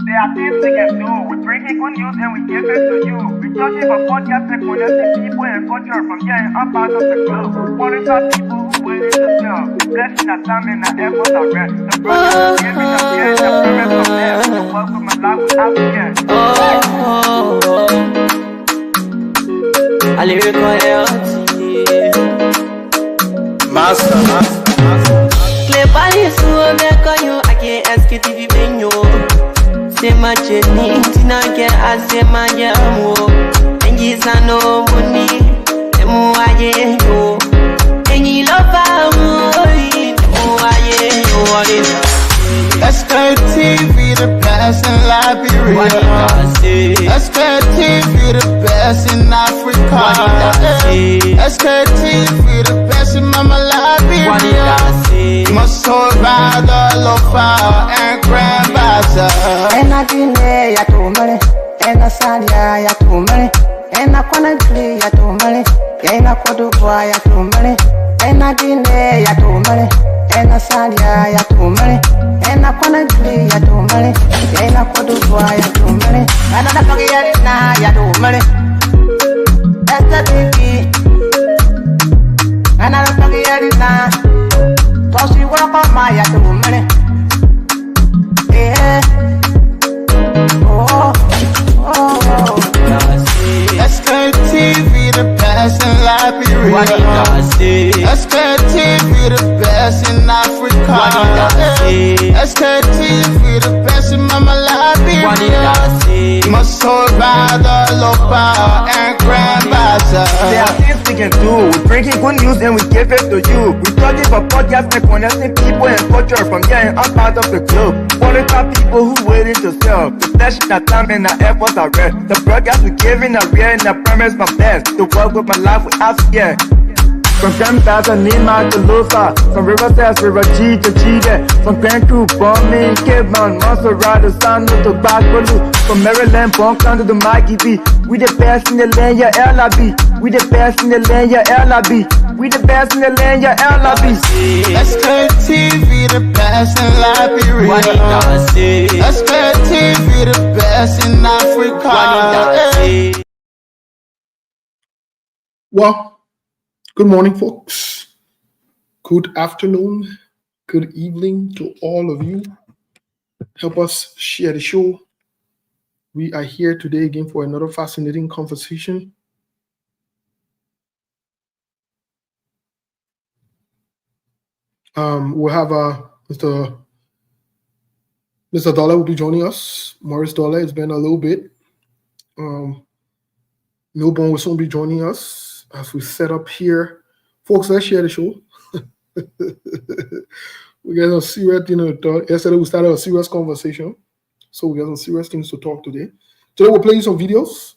There are things we can do. We bring it good news and we give it to you. We touch it for podcast and connecting people and culture from getting up out of the club. Qualified people who willing to sell. Blessing our time and our efforts are rest. The brothers giving us the end, the promise from them. The welcome and life without again. I live Master. Play Paris, who make you I can't Sktv-Lib. Say my journey, Tina get I say my jamo. And yes, I know money, and more I know. And you love Sktv, the best in Liberia. Sktv, the best in Africa. Sktv, the best in Mama Liberia. Must hold by the lofa and grandmaster. And I didn't ya to money, and I said ya to money, and I couldn't play ya to money, and I could do ya to money, and I didn't ya to money, and I said ya to money, and I couldn't play ya to money, and I could do ya to money, and I don't get now ya to money. That's the baby, and I don't get it now. Toss you walk on my ya to money. Yeah. Sktv, the best in Liberia. Sktv, the best in Africa. Sktv, the best in Mama Liberia. Must hold by the lofa and grandmaster. There are things we can do. We bring it good news and we give it to you. We talk it for podcast and connecting people and culture from getting up out of the club. Qualified people who willing to sell. The flesh, the time and the efforts are rest. The broadcast we giving a real and the promise from best. The work with my life without fear. From Grandpa's and Nima to Lufa, from River Test, River G to Chile, from Grand Crew, Bombing, Kidman, Monserrat, San to Bacalu, from Maryland, Bonk to the Mikey B. We the best in the land, yeah, LIB. We the best in the land, yeah, LIB. We the best in the land, yeah, LIB. Sktv, the best in Liberia. Sktv, the best in Africa. Well, good morning, folks. Good afternoon. Good evening to all of you. Help us share the show. We are here today again for another fascinating conversation. We'll have Mr. Dollar will be joining us. Maurice Dollar, it's been a little bit. Milburn will soon be joining us as we set up here. Folks, let's share the show. We got some serious, yesterday we started a serious conversation. So we got some serious things to talk today. Today we'll play you some videos.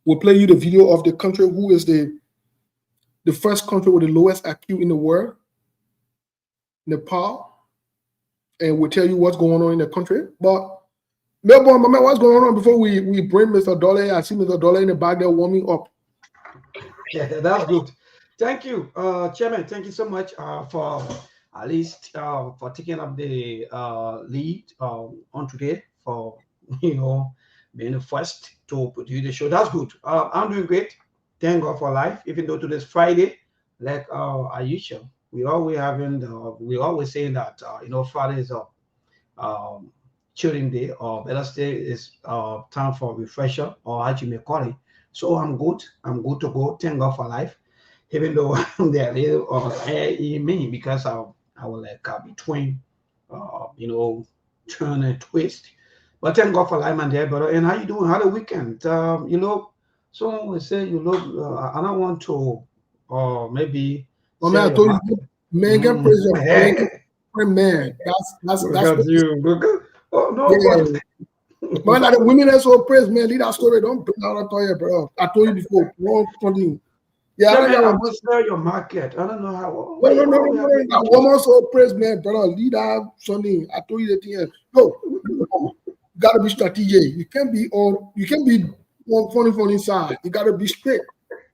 We'll play you the video of the country who is the first country with the lowest IQ in the world, Nepal. And we'll tell you what's going on in the country. But Melbourne, my man, what's going on before we bring Mr. Dollar? I see Mr. Dollar in the back there warming up. Yeah, that's good. Thank you, Chairman. Thank you so much for at least for taking up the lead on today for being the first to produce the show. That's good. I'm doing great. Thank God for life. Even though today's Friday, like our usual, we always saying that Friday is children day, or better say is time for refresher, or how you may call it. So I'm good to go. Thank God for life. Even though there is air in me because I will between turn and twist. But thank God for life, man, there, brother. And how you doing? How the weekend? Someone will say I don't want to maybe. Oh, man, I told you, man, get praise your man. That's you. Oh no. Yeah. Man, like the women that so praise, man, lead that story. Don't bring out that, bro. I told you before. Wrong something. Yeah, I don't know. Sell your market. I don't know how. No. Woman so praise, man, brother. Lead that something. I told you the thing. No, you gotta be strategic. You can't be on funny side. You gotta be straight.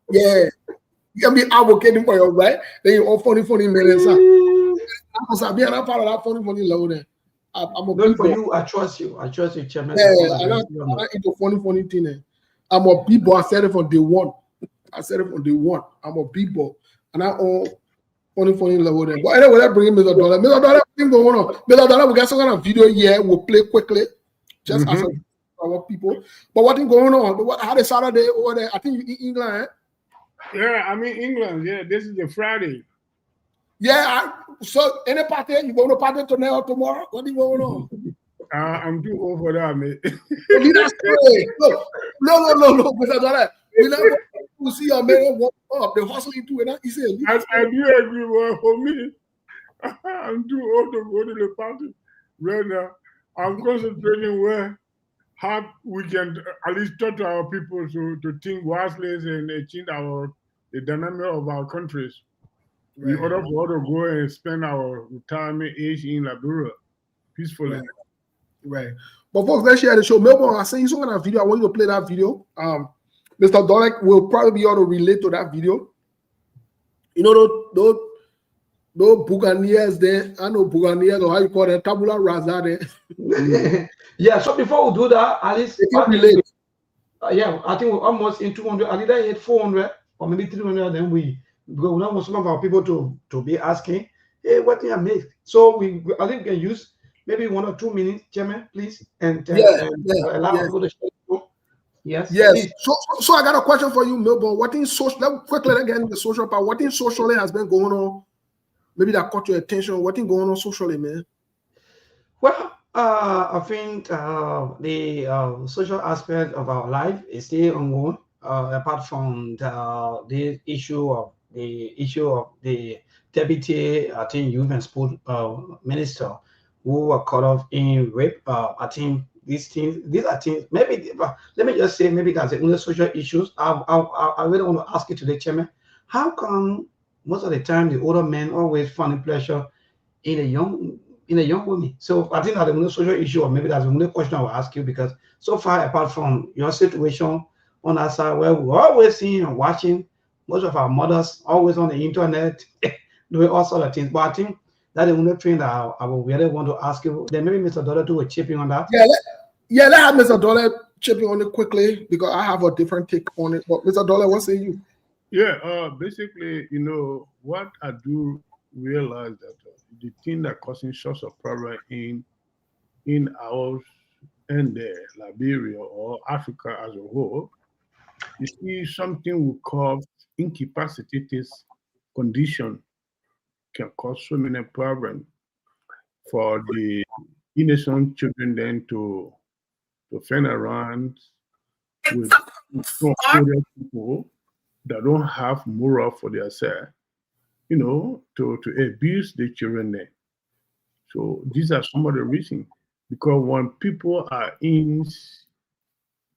Yeah. You can be advocating for your right. Then you're all funny man inside. I'm be part of that funny level there. I'm a Going big for boy. you, I trust you. I trust you, Chairman. Yeah, I'm not into funny thing. I'm a big boy. I said it from day one. I'm a big boy, and I own funny level there. But anyway, let's bring in Mr. Dollar. Mr. Dollar, what's going on? Mr. Dollar, we got some kind of video here. We'll play quickly, just as our people. But what's going on? How the Saturday over there? I think you in England. Yeah, I'm in England. Yeah, this is the Friday. Yeah. So any party? You going to party tonight or tomorrow? What's going on? I'm too old for that, mate. That's great. No, Mr. Dollar. We never to see your man walk up. They're hustling too, and he said, I do agree, but for me, I'm too old to go to the party right now. I'm concentrating where how we can at least talk to our people to think wisely and change the dynamic of our countries. Right. In order for us to go and spend our retirement age in Liberia peacefully. Right. But folks, let's share the show. Melbourne, I sent you some kind of video. I want you to play that video. Mr. Dolek will probably be able to relate to that video. You know, those Buccaneers there, I know Buccaneers or how you call them, tabula rasa there. Yeah, so before we do that, at least relate. Yeah, I think we're almost in 200. I did hit 400 or maybe 300. Then we now want some of our people to be asking, hey, what do you make? So I think we can use maybe 1 or 2 minutes, Chairman, please, and allow people to share. Yes. So I got a question for you, Melbourne. What in social? Let quickly again the social part. What in socially has been going on? Maybe that caught your attention. What in going on socially, man? Well, I think the social aspect of our life is still ongoing. Apart from the issue of the deputy, I think, youth and sport minister who were caught up in rape. I think these are things. Maybe let me just say, maybe that's the only social issues. I really want to ask you today, Chairman. How come most of the time the older men always find pleasure in a young woman? So I think that's the only social issue, or maybe that's the only question I will ask you, because so far, apart from your situation on that side, where we're always seeing and watching most of our mothers always on the internet doing all sorts of things. But I think that's the only thing that I will really want to ask you. Then maybe Mr. Dollar do a chipping on that. Let have Mr. Dollar chipping on it quickly, because I have a different take on it. But Mr. Dollar, what say you? Yeah, basically, you know, what I do realize that the thing that causing such a problem in our and Liberia or Africa as a whole, you see something we call incapacitated condition can cause so many problems for the innocent children then to fend around with older people that don't have moral for themselves, you know, to abuse the children there. So these are some of the reasons. Because when people are in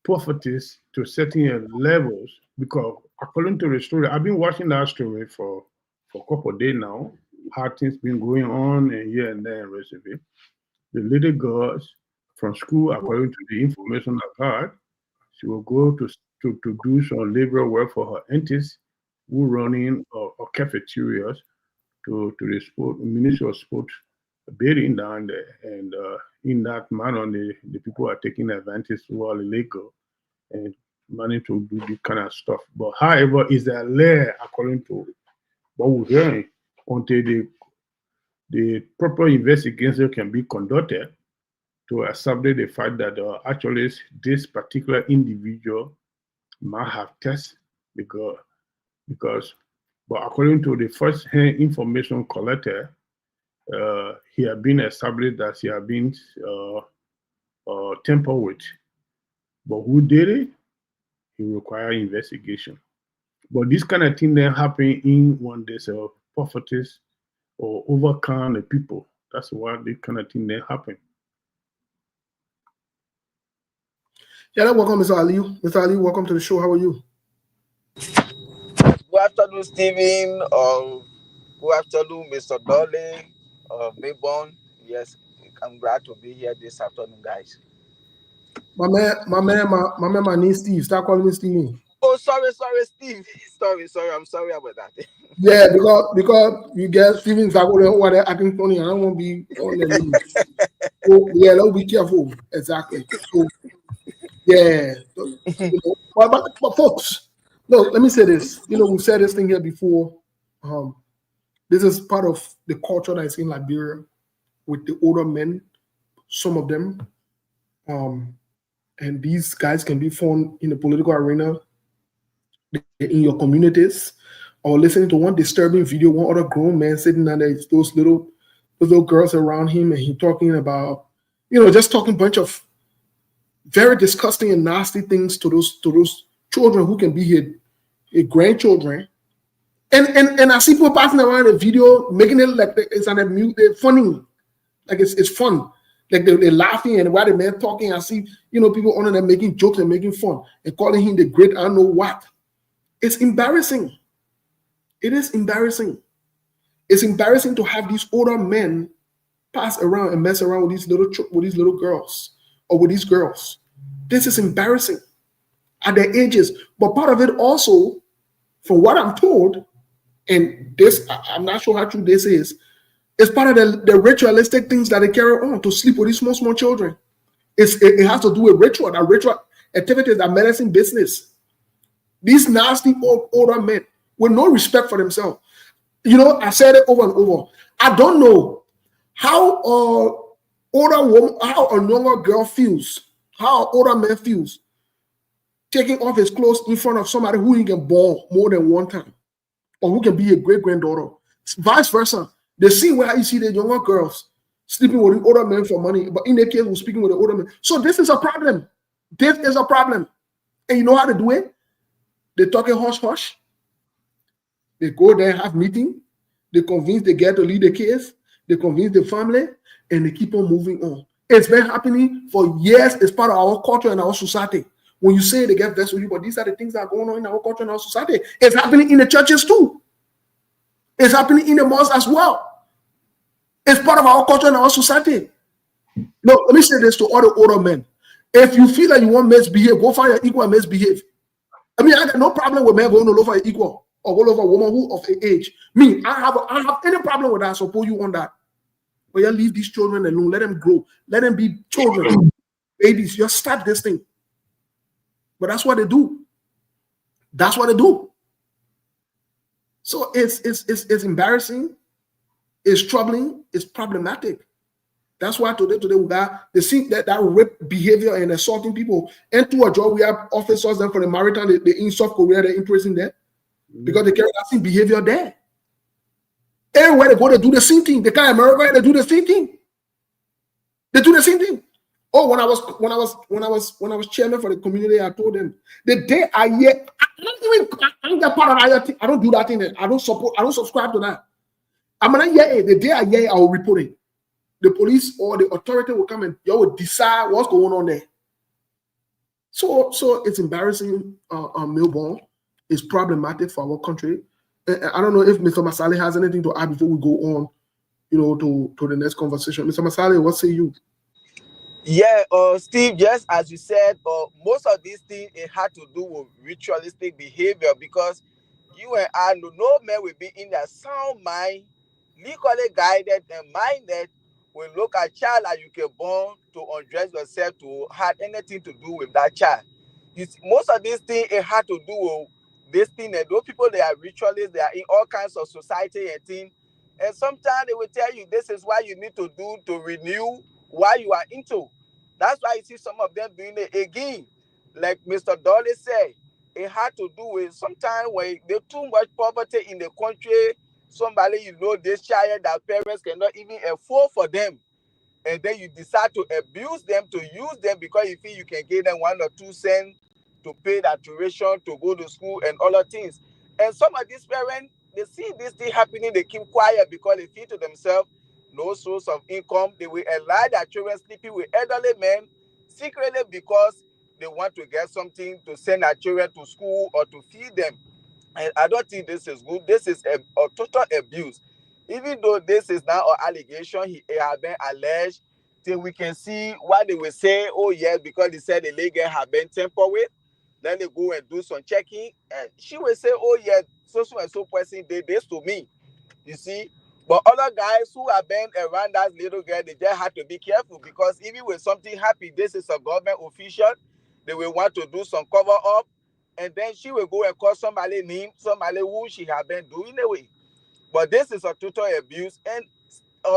poverty to certain levels, because according to the story, I've been watching that story for a couple of days now, how things been going on and here and there in Recipe. The little girls from school, according to the information I've heard, she will go to do some labor work for her aunties who running cafeterias to the Ministry of Sport building down there. And in that manner, the people are taking advantage who are illegal and managing to do this kind of stuff. But however, is there layer according to what we're hearing until the proper investigation can be conducted to establish the fact that actually this particular individual might have tested because but according to the first hand information collected, he had been established that he had been tampered with. But who did it? He requires investigation. But this kind of thing then happen in when there's a poverty or overcome the people. That's why this kind of thing then happen. Yeah, welcome, Mr. Ali. Mr. Ali, welcome to the show. How are you? Good afternoon, Stephen. Good afternoon, Mr. Dolly. Mayborn. Yes, I'm glad to be here this afternoon, guys. My man, my name is Steve. Start calling me Steve. Oh, sorry, Steve. sorry. I'm sorry about that. Yeah, because you get Steven Zago what acting funny. I don't want to be on the news. So, yeah, let's be careful. Exactly. So, yeah. But folks, no, let me say this. We've said this thing here before. This is part of the culture that's in Liberia with the older men, some of them. And these guys can be found in the political arena, in your communities, or listening to one disturbing video, one other grown man sitting there, those little girls around him, and he talking about, just talking a bunch of very disgusting and nasty things to those children who can be his grandchildren. And I see people passing around the video, making it like it's funny, like it's fun. Like they're laughing, and while the man talking, I see people on there making jokes and making fun and calling him the great I don't know what. It's embarrassing. It is embarrassing. It's embarrassing to have these older men pass around and mess around with these little girls or with these girls. This is embarrassing at their ages. But part of it also, from what I'm told, and this I'm not sure how true this is part of the ritualistic things that they carry on to sleep with these small children. It has to do with ritual activities, that medicine business. These nasty older men with no respect for themselves. I said it over and over. I don't know how older woman, how a younger girl feels, how an older man feels taking off his clothes in front of somebody who he can ball more than one time, or who can be a great-granddaughter. Vice versa. They see where you see the younger girls sleeping with the older men for money, but in their case, we're speaking with the older men. So this is a problem. This is a problem. And you know how to do it? They talk in hush-hush. They go there, have meeting. They convince the girl to lead the case. They convince the family, and they keep on moving on. It's been happening for years. It's part of our culture and our society. When you say they get vexed with you, but these are the things that are going on in our culture and our society. It's happening in the churches too. It's happening in the mosques as well. It's part of our culture and our society. Look, let me say this to all the older men. If you feel like you want misbehave, go find your equal and misbehave. I mean, I got no problem with men going to look for an equal or go look for a woman who of age. Me, I have any problem with that. I suppose you want that. But you leave these children alone. Let them grow. Let them be children, babies. Just start this thing. But that's what they do. That's what they do. So it's embarrassing. It's troubling. It's problematic. That's why today we got they see that rape behavior and assaulting people. And to a job, we have officers then for the maritime, they in South Korea, they're imprisoned there because they carry that same behavior there. Everywhere they go, they do the same thing. They come to America, they do the same thing. They do the same thing. Oh, when I was chairman for the community, I told them the day I hear, I'm that part of IoT. I don't do that thing. I don't subscribe to that. I'm gonna hear it. The day I hear it, I will report it. The police or the authority will come and you will decide what's going on there. So it's embarrassing, Melbourne. It's problematic for our country. I don't know if Mr. Masali has anything to add before we go on, to the next conversation. Mr. Masali, what say you? Yeah, Steve, just as you said, most of these things, it had to do with ritualistic behavior because you and I know no man will be in their sound mind, legally guided and minded, will look at child that you can born to undress yourself to have anything to do with that child. Most of these things, it had to do with this thing, and those people, they are ritualists, they are in all kinds of society and things, and sometimes they will tell you this is what you need to do to renew what you are into. That's why you see some of them doing it again. Like Mr. Dolly said, it had to do with sometimes when there's too much poverty in the country, somebody, this child that parents cannot even afford for them. And then you decide to abuse them, to use them because you feel you can give them 1 or 2 cents to pay that tuition, to go to school and all the things. And some of these parents, they see this thing happening, they keep quiet because they feel to themselves, no source of income. They will allow their children sleeping with elderly men secretly because they want to get something to send their children to school or to feed them. And I don't think this is good. This is a total abuse. Even though this is now an allegation, he has been alleged, till we can see what they will say. Oh, yes, because they said the lady have been tampered with. Then they go and do some checking. And she will say, oh, yes, so and so person did this to me. You see? But other guys who have been around that little girl, they just had to be careful because even when something happy, this is a government official, they will want to do some cover up, and then she will go and call somebody name, somebody who she have been doing away. But this is a total abuse. And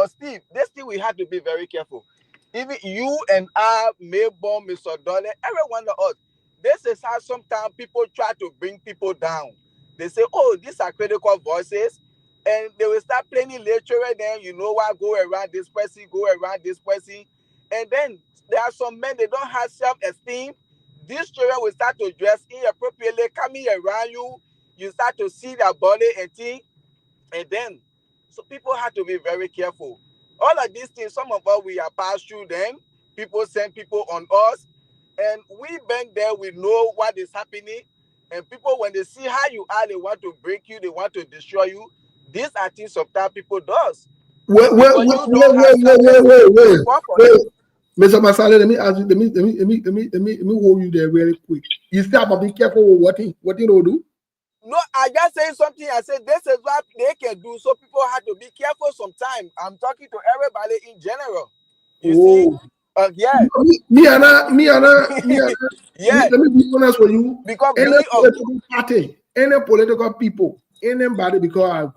Steve, this thing we have to be very careful. Even you and I, Mayborn, Mr. Dollar, every one of us, this is how sometimes people try to bring people down. They say, oh, these are critical voices. And they will start playing lecturer, then you know what, go around this person, go around this person. And then there are some men, they don't have self-esteem. These children will start to dress inappropriately, coming around you. You start to see their body and things. And then, so people have to be very careful. All of these things, some of us, we are passed through them. People send people on us. And we been there, we know what is happening. And people, when they see how you are, they want to break you, they want to destroy you. These are things sometimes people does. Wait. Mr. Masale, let me ask you, let me hold you there really quick. You say about be careful with what you don't do? No, I just say something. I said this is what they can do, so people have to be careful sometimes. I'm talking to everybody in general. You see? Yeah. Me and yeah. Let me be honest with you. Because any political party, any political people, anybody, because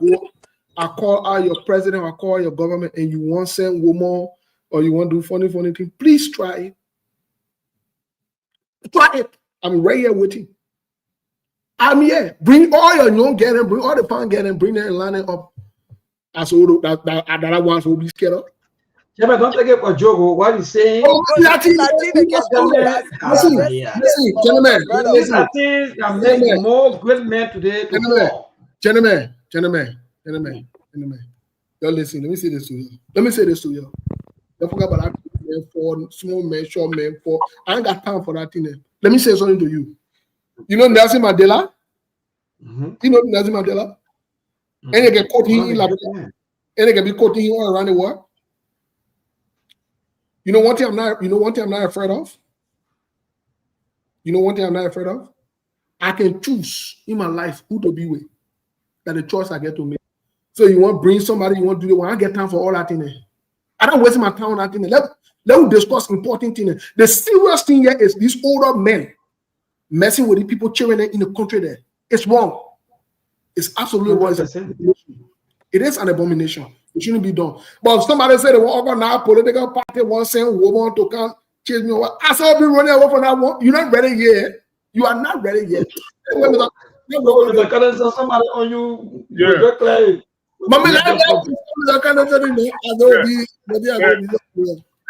I call out your president, I call your government, and you want to send woman or you want to do funny thing, please try it. Try it. I'm right here waiting. I'm here. Bring all your young get and bring all the pound get and bring them and line it up. As all that I want to be scared of. Yeah, but don't take it for joke. What he's saying. Listen, gentlemen. These are things that make more great men today to fall. Gentlemen. Y'all listen, let me say this to you. Don't forget about that man for small men, short men for. I ain't got time for that thing. Let me say something to you. You know Nelson Mandela? You know Nelson Mandela? And they get quoting him and they can be quoting him all around the world. You know one thing I'm not afraid of? You know one thing I'm not afraid of? I can choose in my life who to be with. That's the choice I get to make. So you want to bring somebody, you want to do it. When I get time for all that thing. I don't waste my time on that thing. Let's discuss important things. The serious thing here is these older men messing with the people cheering in the country there. It's wrong. It's absolutely wrong. It is an abomination. It shouldn't be done. But if somebody said they want to organize political party, want to send woman to come chase me over, I saw be running away from that one. You're not ready yet. You are not ready yet. Somebody on you.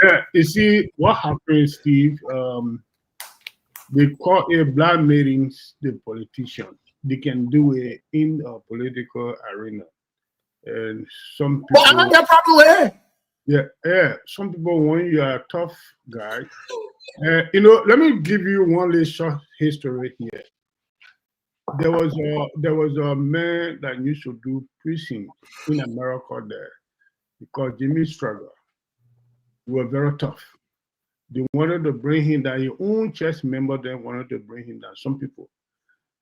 Yeah, you see what happens, Steve. They call a blind meetings the politician. They can do it in a political arena, and some people. Yeah. Some people want you are a tough guy. Let me give you one little short history here. There was a man that used to do preaching in America there because Jimmy Struggle. He was very tough. They wanted to bring him down. Your own church member then wanted to bring him down. Some people,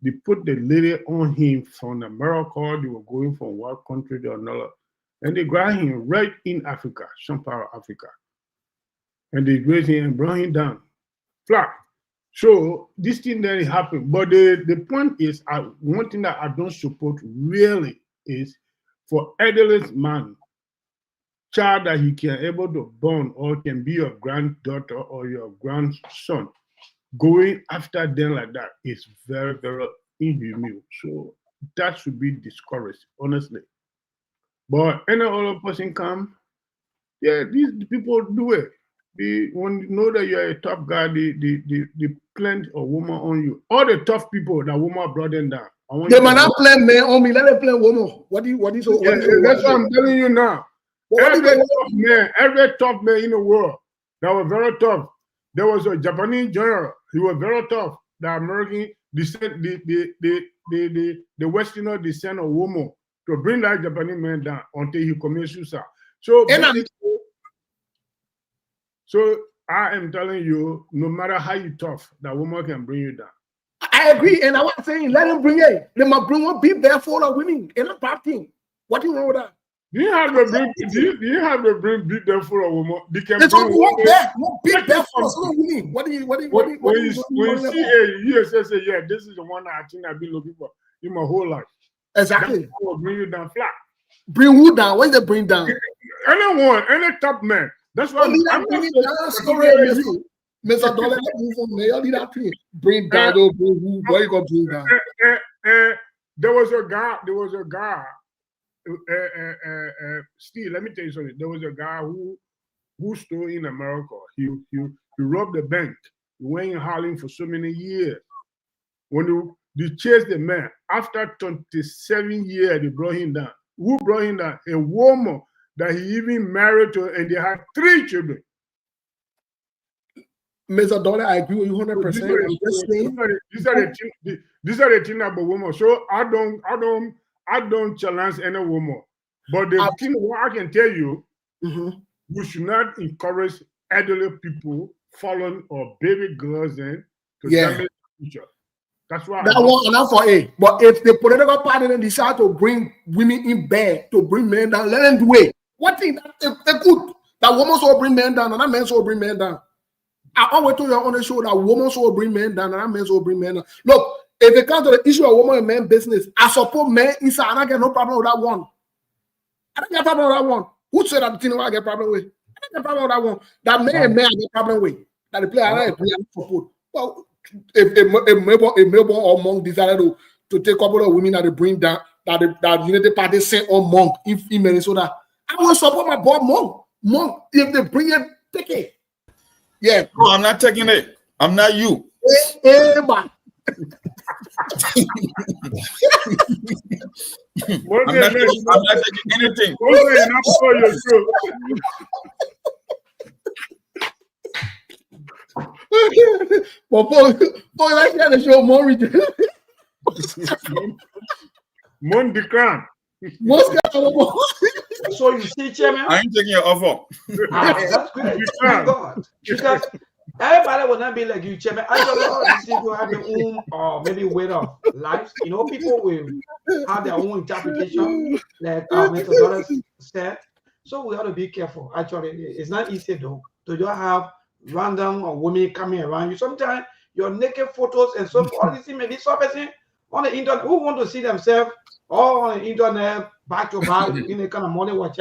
they put the lady on him from America. They were going from one country to another. And they grabbed him right in Africa, some part of Africa. And they raised him and brought him down. Flat. So this thing that happened. But the point is, one thing that I don't support really is for elderly man, child that he can able to born or can be your granddaughter or your grandson, going after them like that is very, very inhumane. So that should be discouraged, honestly. But any other person come, yeah, these people do it. When you know that you're a tough guy, they plant a woman on you. All the tough people that woman brought them down. They might not plant men on me. Let them plant woman. That's what I'm telling you now. Every tough man in the world that was very tough. There was a Japanese general. He was very tough. The American the Westerner descend a woman to bring that Japanese man down until he commits suicide. So I am telling you, no matter how you tough, that woman can bring you down. I agree, and I was saying, let him bring it. They must bring one big bear full of women. It's not bad thing. What do you know with that? Do you have the brain? Do you have the brain beat them for a woman? They can It's bring only one bed. One big Take bed it for from- us. What do you mean? What do you when you see a USS say, yeah, this is the one I think I've been looking for in my whole life. Exactly. That will bring you down flat. Bring who down? What is they bring down? Anyone, any top man. That's why I'm bring not it down. Sorry, Mr. Dollar, let's move on. Man, you need that thing. Bring down, bring who? What you gonna bring down? There was a guy. Steve, let me tell you something. There was a guy who stole in America. He robbed the bank. He went in Harlem for so many years. When they chased the man, after 27 years, they brought him down. Who brought him down? A woman that he even married to, and they had 3 children. Mr. Dollar, I agree with you 100%. These are the things about women. So I don't challenge any woman. But the thing what I can tell you, we should not encourage elderly people following or baby girls in to damage the future. That's why that one enough for A. But if the political party then decide to bring women in bed, to bring men down, let them do it. What thing they're good? That woman will bring men down, and that man will bring men down. I always told you on the show that women will bring men down, and that man will bring men down. Look, if it comes to the issue of woman and man business, I support men inside. I don't get no problem with that one. I don't get a problem with that one. Who said that the thing I get problem with? I don't get a problem with that one. That man and man I get problem with. That the player I support. Well, if Melbourne or Monk decided to take a couple of women that they bring down, that United Party sent on Monk in Minnesota, I will support my boy Monk. Monk, if they bring it, take it. Yeah. No, I'm not taking it. I'm not you. Man. I'm not taking anything. But for like that, show more region. Mon the crown. So you see, Chairman, I ain't taking your offer. That's good. Thank God. Because everybody will not be like you, Chairman. I don't know these people have their own maybe way of life. You know, people will have their own interpretation, like Mr. Dollars said. So we have to be careful. Actually, it's not easy though to just have random women coming around you. Sometimes your naked photos and so forth. You see, maybe some person on the internet who want to see themselves all on the internet back to back in a kind of money watch.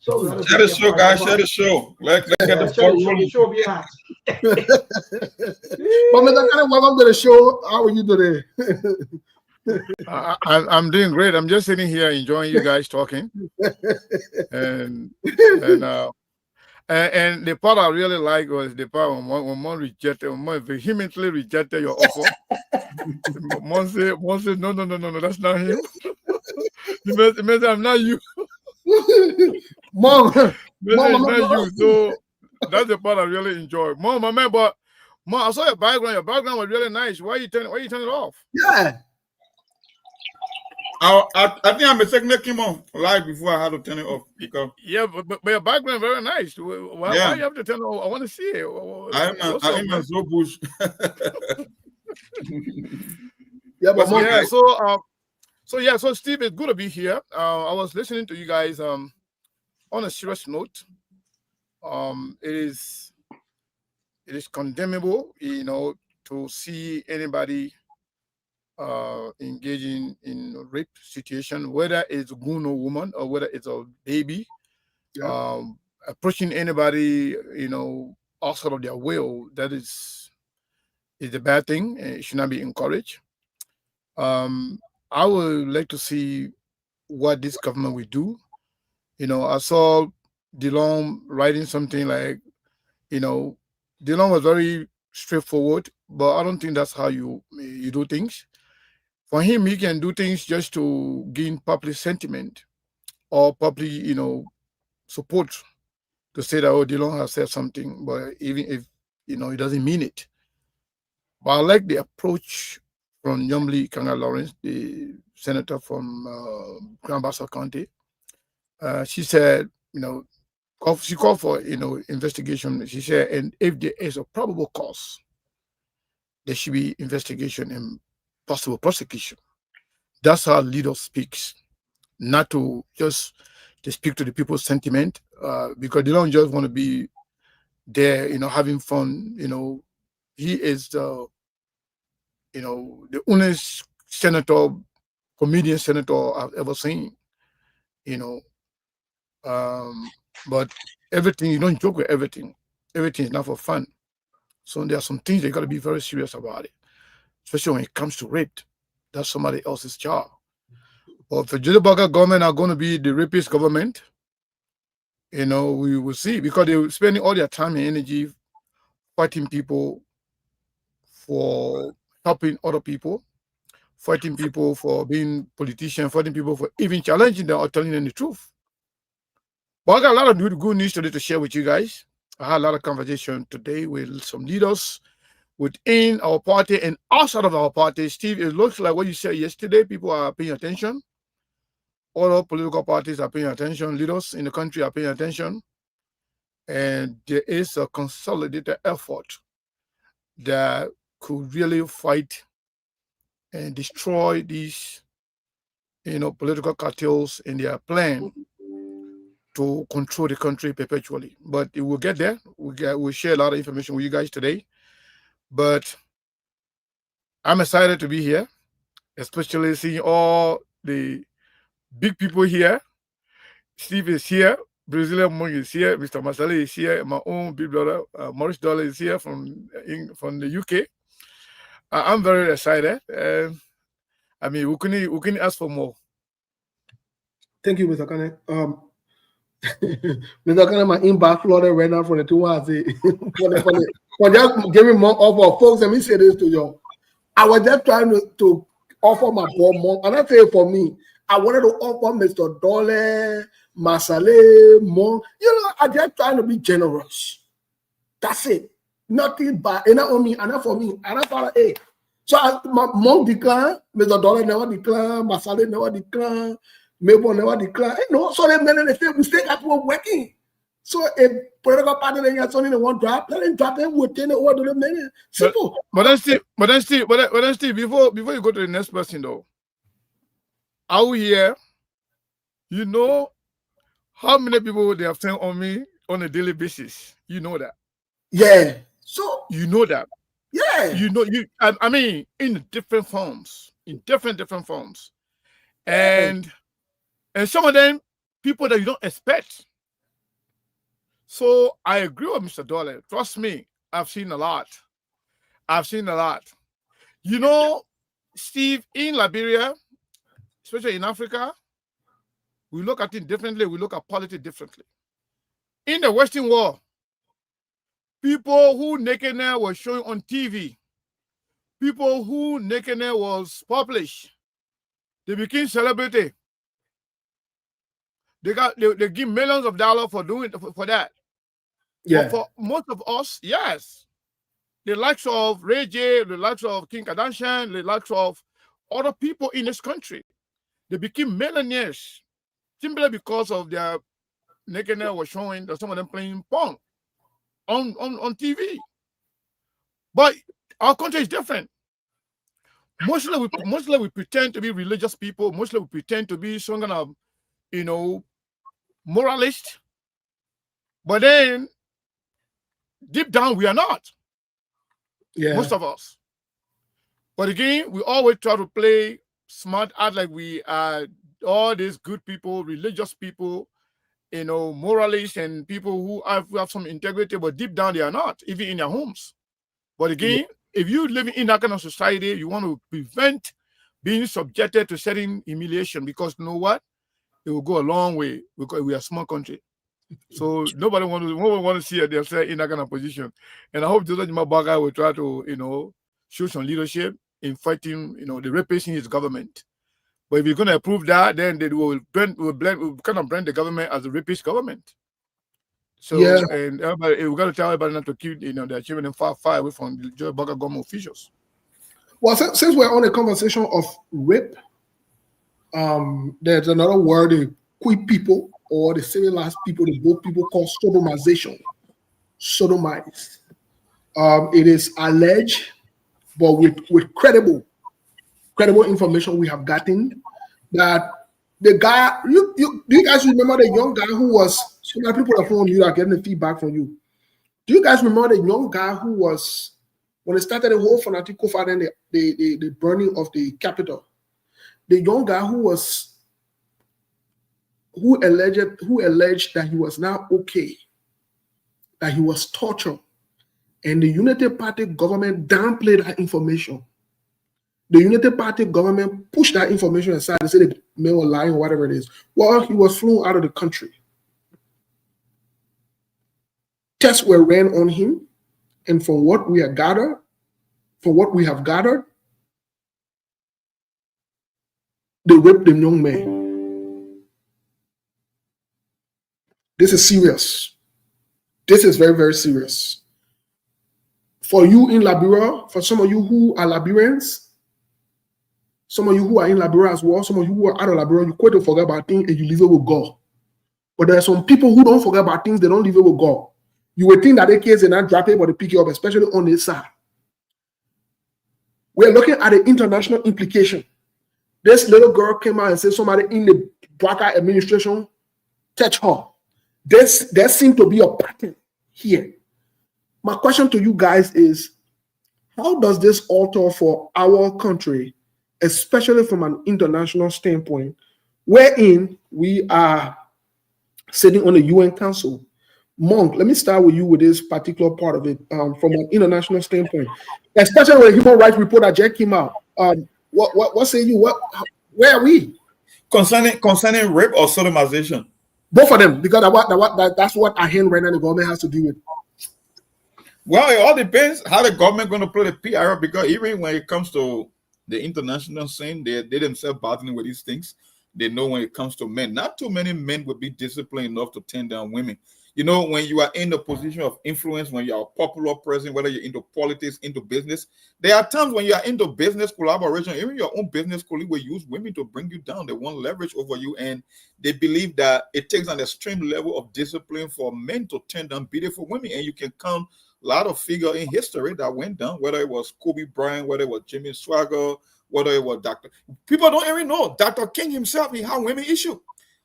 So share the show, guys. Share the show. Let's get the show rolling. Show be hot. But Mr. Kenneth, welcome to the show. How are you today? I'm doing great. I'm just sitting here enjoying you guys talking, and the part I really like was the part when Mon vehemently rejected your offer. Mon said, no, that's not him. He said, I'm not you. Mom, it's not you. So that's the part I really enjoy. Mom, my man, but Mom, I saw your background. Your background was really nice. Why you turn it off? Yeah. I think I mistakenly came on live before I had to turn it off because but your background very nice. Why you have to turn it off? I want to see it. I'm a so bush. So Steve, it's good to be here. I was listening to you guys. On a serious note, it is condemnable, to see anybody engaging in a rape situation, whether it's a woman or woman or whether it's a baby, approaching anybody, outside of their will. That is a bad thing. It should not be encouraged. I would like to see what this government will do. I saw DeLong writing something like, DeLong was very straightforward, but I don't think that's how you do things. For him, he can do things just to gain public sentiment or public, support to say that, DeLong has said something, but even if, he doesn't mean it. But I like the approach from Yumli Kanga Lawrence, the senator from Grand Bassa County. She said, she called for, investigation. She said, and if there is a probable cause, there should be investigation and possible prosecution. That's how leader speaks, not to just they speak to the people's sentiment, because they don't just want to be there, having fun. He is the honest senator, comedian senator I've ever seen. But everything, you don't joke with everything. Everything is not for fun. So there are some things they got to be very serious about it, especially when it comes to rape. That's somebody else's job. But if the Jitterbugger government are going to be the rapist government, we will see, because they're spending all their time and energy fighting people for helping other people, fighting people for being politicians, fighting people for even challenging them or telling them the truth. But I got a lot of good news today to share with you guys. I had a lot of conversation today with some leaders within our party and outside of our party. Steve, it looks like what you said yesterday, people are paying attention. All political parties are paying attention. Leaders in the country are paying attention. And there is a consolidated effort that could really fight and destroy these, political cartels in their plan to control the country perpetually. But it will get there. We'll share a lot of information with you guys today. But I'm excited to be here, especially seeing all the big people here. Steve is here. Brazilian Monk is here. Mr. Masale is here. My own big brother, Maurice Dollar, is here from the UK. I'm very excited. We couldn't ask for more. Thank you, Mr. Kane. Mr. Kane, my inbox flooded right now from the 2 hours. For just giving more offer, folks. Let me say this to you. I was just trying to offer my poor mom, and I say for me, I wanted to offer Mr. Dole, Masale, Monk. I just trying to be generous. That's it. Nothing bad. And not on me, and not for me, and not for hey. So my Monk declined, Mr. Dole never declined, Masale never declined, Mabel never declined. So they say we still got to work working. So if political party they got something they want drop, let them drop it within the order of the minute. Simple. But then Steve, before you go to the next person though, out here, how many people they have sent on me on a daily basis? You know that. Yeah. So you know that. Yeah. In different forms. In different forms. And some of them people that you don't expect. So I agree with Mr. Dole. Trust me, I've seen a lot. Steve, in Liberia, especially in Africa, we look at it differently. We look at politics differently. In the Western world, people who nakedness was showing on TV, people who nakedness was published, they became celebrity. They give millions of dollars for doing for that. Yeah. But for most of us, yes. The likes of Ray J, the likes of King Kardashian, the likes of other people in this country, they became millionaires simply because of their nakedness was showing that some of them playing porn on TV. But our country is different. Mostly we pretend to be religious people. Mostly we pretend to be some kind of, moralist. But then deep down we are not. Yeah. Most of us. But again, we always try to play smart, act like we are all these good people, religious people, moralists and people who have some integrity, but deep down they are not, even in their homes. But again, if you live in that kind of society, you want to prevent being subjected to certain humiliation, because you know what? It will go a long way because we are a small country. So nobody want to see themselves in that kind of position. And I hope Joseph Mabaga will try to, show some leadership in fighting, the rapists in his government. But if you're going to approve that, then they will kind of brand the government as a rapist government. So, and everybody, we got to tell everybody not to keep, their children far away from the Joe Baga government officials. Well, since we're on a conversation of rape, there's another word the quick people or the civilized people, the both people call sodomization. Sodomized. It is alleged, but with credible information we have gotten, that The guy, do you guys remember the young guy who was, so many people are phone you are getting the feedback from you. Do you guys remember the young guy who was, when they started the whole fanatical fight and the burning of the Capitol, the young guy who alleged that he was not okay, that he was tortured, and the United Party government downplayed that information. The United Party government pushed that information aside and said the man was lying or whatever it is. Well, he was flown out of the country. Tests were ran on him, and from what we have gathered, they raped the young man. This is serious. This is very, very serious. For you in Liberia, for some of you who are Liberians, some of you who are in Liberia as well, some of you who are out of Liberia, you quit to forget about things and you leave it with God. But there are some people who don't forget about things, they don't leave it with God. You would think that the kids are not dropping, but they pick you up, especially on this side. We're looking at the international implication. This little girl came out and said somebody in the Baka administration touched her. There seems to be a pattern here. My question to you guys is, how does this alter for our country, especially from an international standpoint, wherein we are sitting on the UN Council? Monk, let me start with you with this particular part of it from an international standpoint, especially when the Human Rights Report that just came out. What say you? Where are we concerning rape or sodomization? Both of them, because that's what I hear right now the government has to do with. Well, it all depends how the government going to play the PR, because even when it comes to the international scene, they themselves battling with these things. They know when it comes to men, not too many men would be disciplined enough to turn down women. You know, when you are in the position of influence, when you are a popular person, whether you're into politics, into business, there are times when you are into business collaboration, even your own business colleague will use women to bring you down. They want leverage over you, and they believe that it takes an extreme level of discipline for men to turn down beautiful women. And you can count a lot of figures in history that went down, whether it was Kobe Bryant, whether it was Jimmy Swagger, whether it was Dr. People don't even know. Dr. King himself, he had women issue.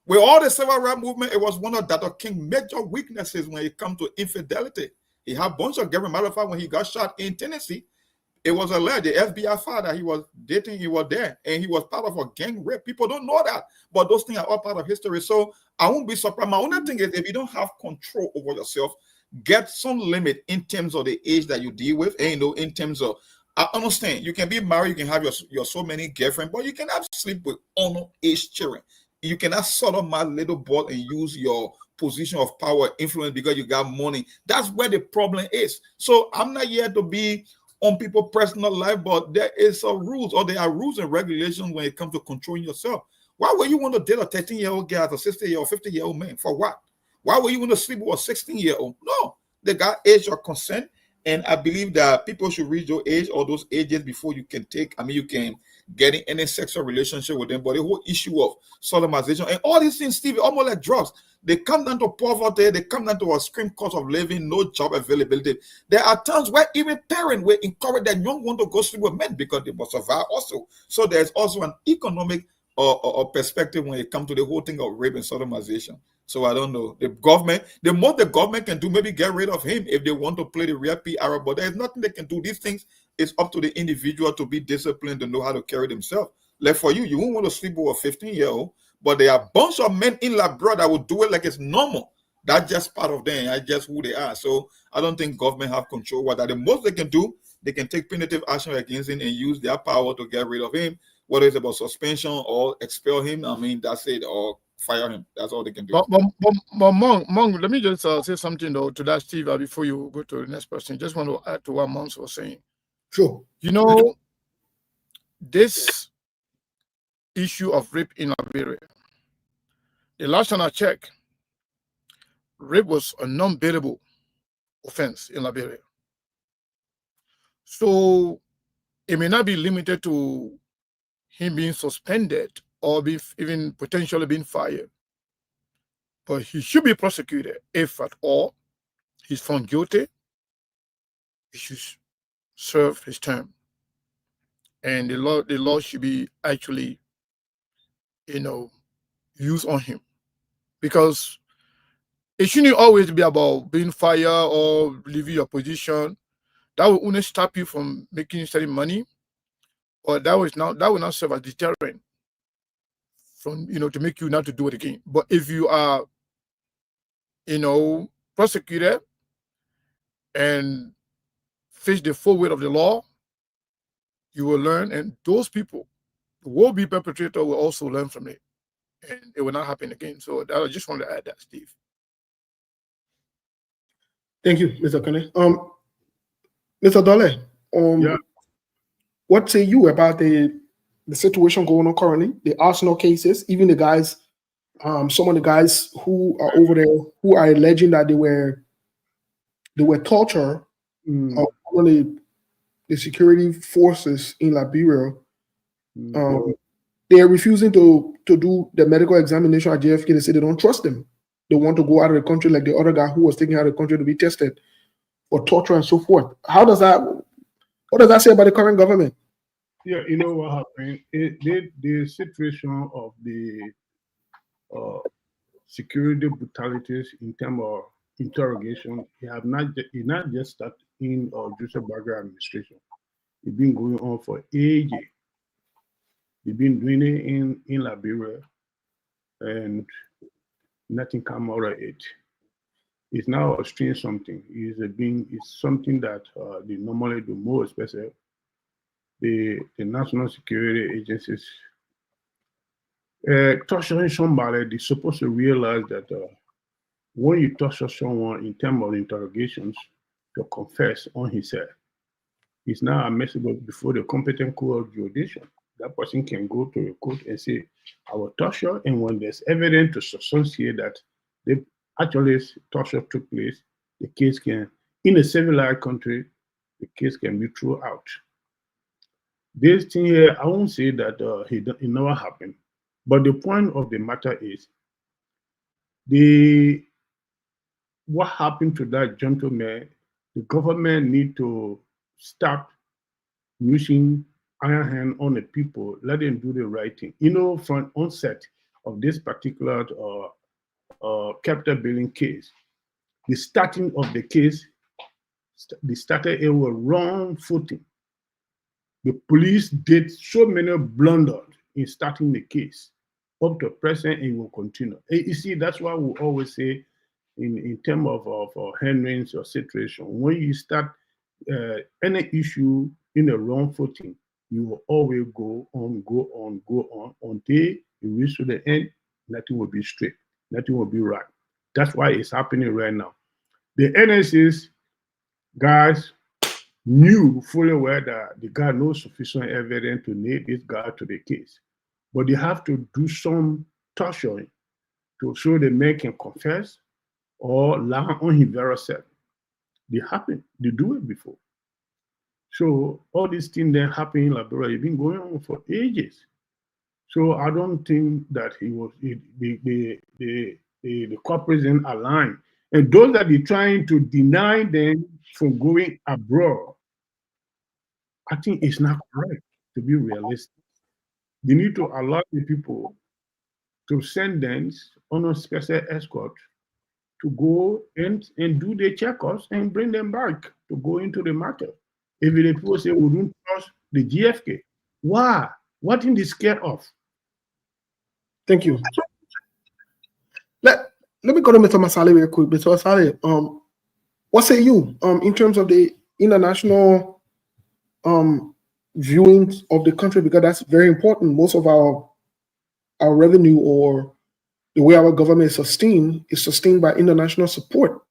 With all the civil rights movement, it was one of Dr. King's major weaknesses when it comes to infidelity. He had a bunch of girls. Matter of fact, when he got shot in Tennessee, it was alleged, the FBI father he was dating, he was there, and he was part of a gang rape. People don't know that, but those things are all part of history. So I won't be surprised. My only thing is, if you don't have control over yourself, get some limit in terms of the age that you deal with, and in terms of, I understand you can be married, you can have your so many girlfriends, but you cannot sleep with underage children. You cannot sort of my little boy and use your position of power, influence because you got money. That's where the problem is. So I'm not here to be on people's personal life, but there is some rules, or there are rules and regulations when it comes to controlling yourself. Why would you want to date a 13-year-old girl as a 60-year-old, 50-year-old man? For what? Why would you want to sleep with a 16-year-old? No, they got age or consent. And I believe that people should reach your age or those ages before you can you can get in any sexual relationship with them. But the whole issue of sodomization and all these things, Steve, almost like drugs, they come down to poverty, they come down to a extreme cost of living, no job availability. There are times where even parents will encourage their young one to go sleep with men because they must survive also. So there's also an economic or perspective when it comes to the whole thing of rape and sodomization. So I don't know. The most the government can do, maybe get rid of him if they want to play the real PR, but there's nothing they can do. These things, it's up to the individual to be disciplined, to know how to carry themselves. Like for you won't want to sleep with a 15-year-old, but there are a bunch of men in Labrador that will do it like it's normal. That's just part of them. That's just who they are. So I don't think government have control over that. The most they can do, they can take punitive action against him and use their power to get rid of him, whether it's about suspension or expel him. I mean, that's it, or fire him. That's all they can do. But Monk, let me just say something though to that, Steve, before you go to the next person. Just want to add to what Monk was saying. Sure. You know, this issue of rape in Liberia, the last time I checked, rape was a non-bailable offense in Liberia. So it may not be limited to him being suspended or even potentially being fired. But he should be prosecuted if at all he's found guilty. He should serve his term. And the law should be actually, used on him, because it shouldn't always be about being fired or leaving your position. That will only stop you from making steady money, or that will not serve as deterrent from to make you not to do it again. But if you are prosecuted and face the full weight of the law, you will learn, and those people who will be perpetrator will also learn from it, and it will not happen again. So I just wanted to add that, Steve. Thank you, Mr. Kane. Mr. Dole, Yeah. what say you about the situation going on currently, the Arsenal cases, even the guys, some of the guys who are over there who are alleging that they were tortured of one of the security forces in Liberia. They are refusing to do the medical examination at JFK. They say they don't trust them. They want to go out of the country like the other guy who was taken out of the country to be tested for torture and so forth. What does that say about the current government? Yeah, you know what happened? The situation of the security brutalities in terms of interrogation, it not just started in Joseph Bagger administration. It's been going on for ages. They've been doing it in Liberia, and nothing come out of it. It's now a strange something. It's something that they normally do more, especially the national security agencies. Torturing somebody, they're supposed to realize that when you torture someone in terms of interrogations to confess on himself, it's now admissible before the competent court of jurisdiction. That person can go to the court and say, I was tortured, and when there's evidence to substantiate that they actually torture took place, the case can, in a civilized country, the case can be thrown out. This thing here, I won't say that it never happened, but the point of the matter is what happened to that gentleman. The government need to stop using iron hand on the people, let them do the right thing. From onset of this particular capital building case, the starting of the case, they started it with wrong footing. The police did so many blunders in starting the case up to present, and it will continue. And you see, that's why we always say in terms of handlings or situation, when you start any issue in the wrong footing, you will always go on until you reach to the end. Nothing will be straight, nothing will be right. That's why it's happening right now. The NSA's guys knew fully well that they got no sufficient evidence to nail this guy to the case, but they have to do some torturing to show the man can confess or lie on his very self. They happen, they do it before. So all these things that happen in Liberia have been going on for ages. So I don't think that the corporates in aligned. And those that are trying to deny them from going abroad, I think it's not correct, to be realistic. They need to allow the people to send them on a special escort to go and do the checkups and bring them back to go into the market. If the people say we don't trust the GFK, why? What in they scared of? Thank you. Let me go to Mr. Masali real quick. Mr. Masali, what say you in terms of the international viewing of the country, because that's very important. Most of our revenue or the way our government is sustained by international support.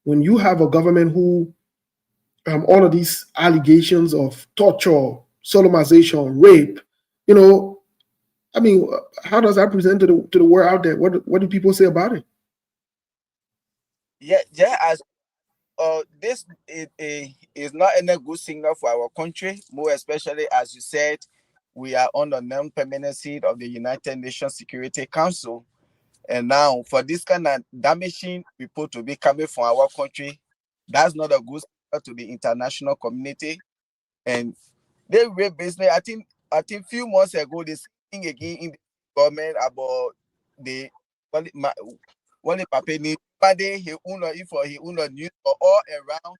When you have a government who all of these allegations of torture, sodomization, rape, I mean, how does that present to the world out there? What do people say about it? Yeah, as this is not any good signal for our country, more especially as you said, we are on the non-permanent seat of the United Nations Security Council. And now for this kind of damaging report to be coming from our country, that's not a good signal to the international community. And they were basically, I think few months ago, this thing again in the government about the what the papa need, but they he uno if for he uno news or all around.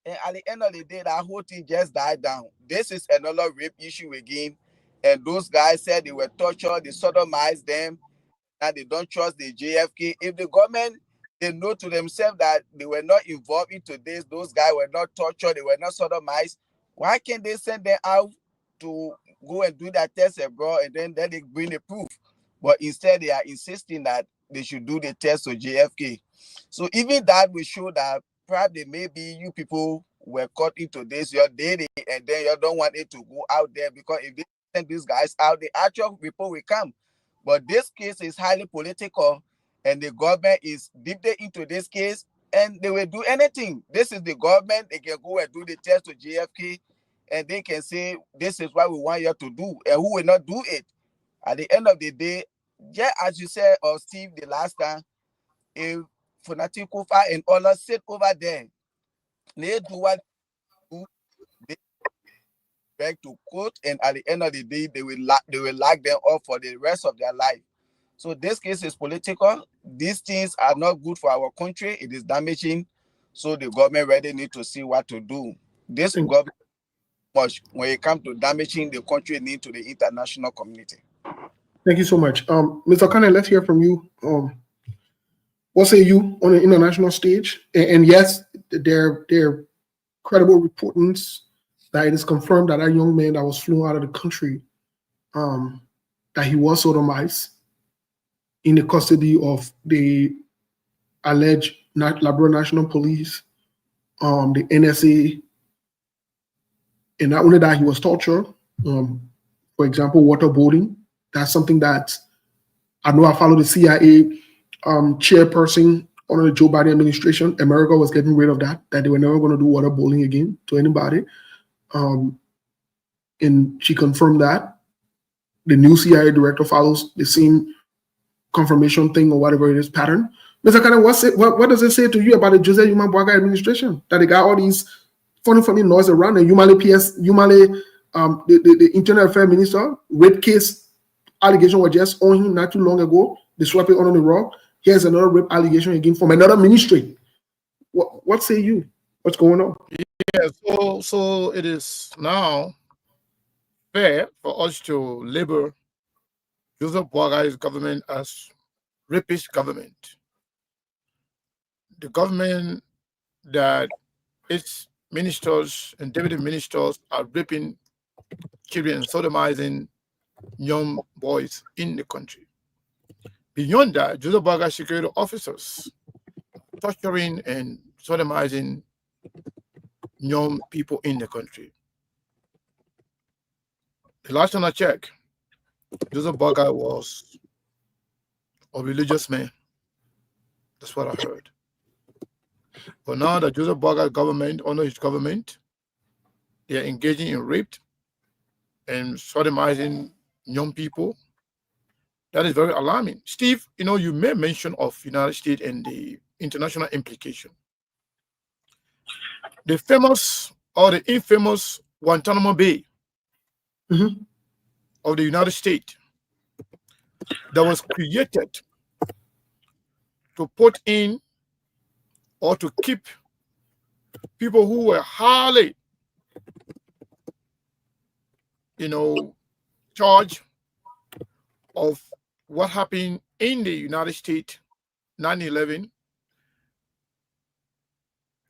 And at the end of the day, that whole thing just died down. This is another rape issue again. And those guys said they were tortured, they sodomized them, and they don't trust the JFK. If the government, they know to themselves that they were not involved into this, those guys were not tortured, they were not sodomized, why can't they send them out to go and do that test abroad and then they bring the proof? But instead, they are insisting that they should do the test to JFK. So even that will show that probably maybe you people were caught into this, you're dating, and then you don't want it to go out there, because if they send these guys out, the actual people will come. But this case is highly political, and the government is deep into this case, and they will do anything. This is the government. They can go and do the test to JFK, and they can say, this is what we want you to do, and who will not do it. At the end of the day, yeah, as you said, or Steve, the last time, if Funati Kofa and others sit over there, they do what they beg to quote, and at the end of the day, they will lock them up for the rest of their life. So this case is political. These things are not good for our country. It is damaging. So the government really need to see what to do. This government, much when it comes to damaging the country, need to the international community. Thank you so much. Mr. Kane, let's hear from you. What say you on the international stage? And yes, there are credible reportings that it is confirmed that that young man that was flown out of the country, that he was sodomized in the custody of the alleged Liberal National Police, the NSA, and not only that, he was tortured. For example, waterboarding. That's something that I know. I follow the CIA chairperson under the Joe Biden administration. America was getting rid of that they were never going to do waterboarding again to anybody. And she confirmed that. The new CIA director follows the same confirmation thing or whatever it is pattern. Mr. Kane, what does it say to you about the Jose Yuma Bwaga administration? That they got all these funny noise around, and the Internal Affairs Minister, rape case allegation was just on him not too long ago. They swept it under the rug. Here's another rape allegation again from another ministry. What say you? What's going on? Yeah, so it is now fair for us to label Joseph Boagai's government as rapist government. The government that its ministers and deputy ministers are raping children and sodomizing young boys in the country. Beyond that, Joseph Boagai security officers torturing and sodomizing young people in the country. The last time I checked, Joseph Boagai was a religious man. That's what I heard. But now that Joseph Boagai government, under his government, they are engaging in rape and sodomizing young people. That is very alarming. Steve, you made mention of United States and the international implication. The famous or the infamous Guantanamo Bay of the United States that was created to put in or to keep people who were highly, charged of what happened in the United States, 9/11,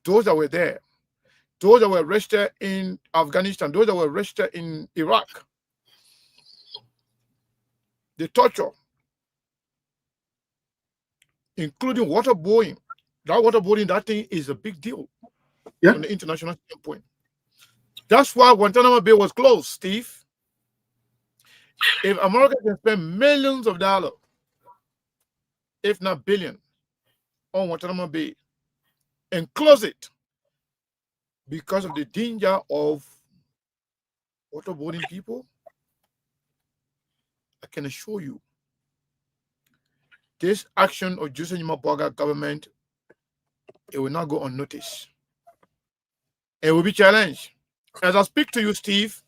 those that were there, those that were arrested in Afghanistan, those that were arrested in Iraq, the torture, including waterboarding. That thing is a big deal from the international standpoint. That's why Guantanamo Bay was closed, Steve. If America can spend millions of dollars, if not billions, on Guantanamo Bay and close it because of the danger of waterboarding people, I can assure you this action of Joseph Yuma Bwaga government, it will not go unnoticed. It will be challenged. As I speak to you, Steve,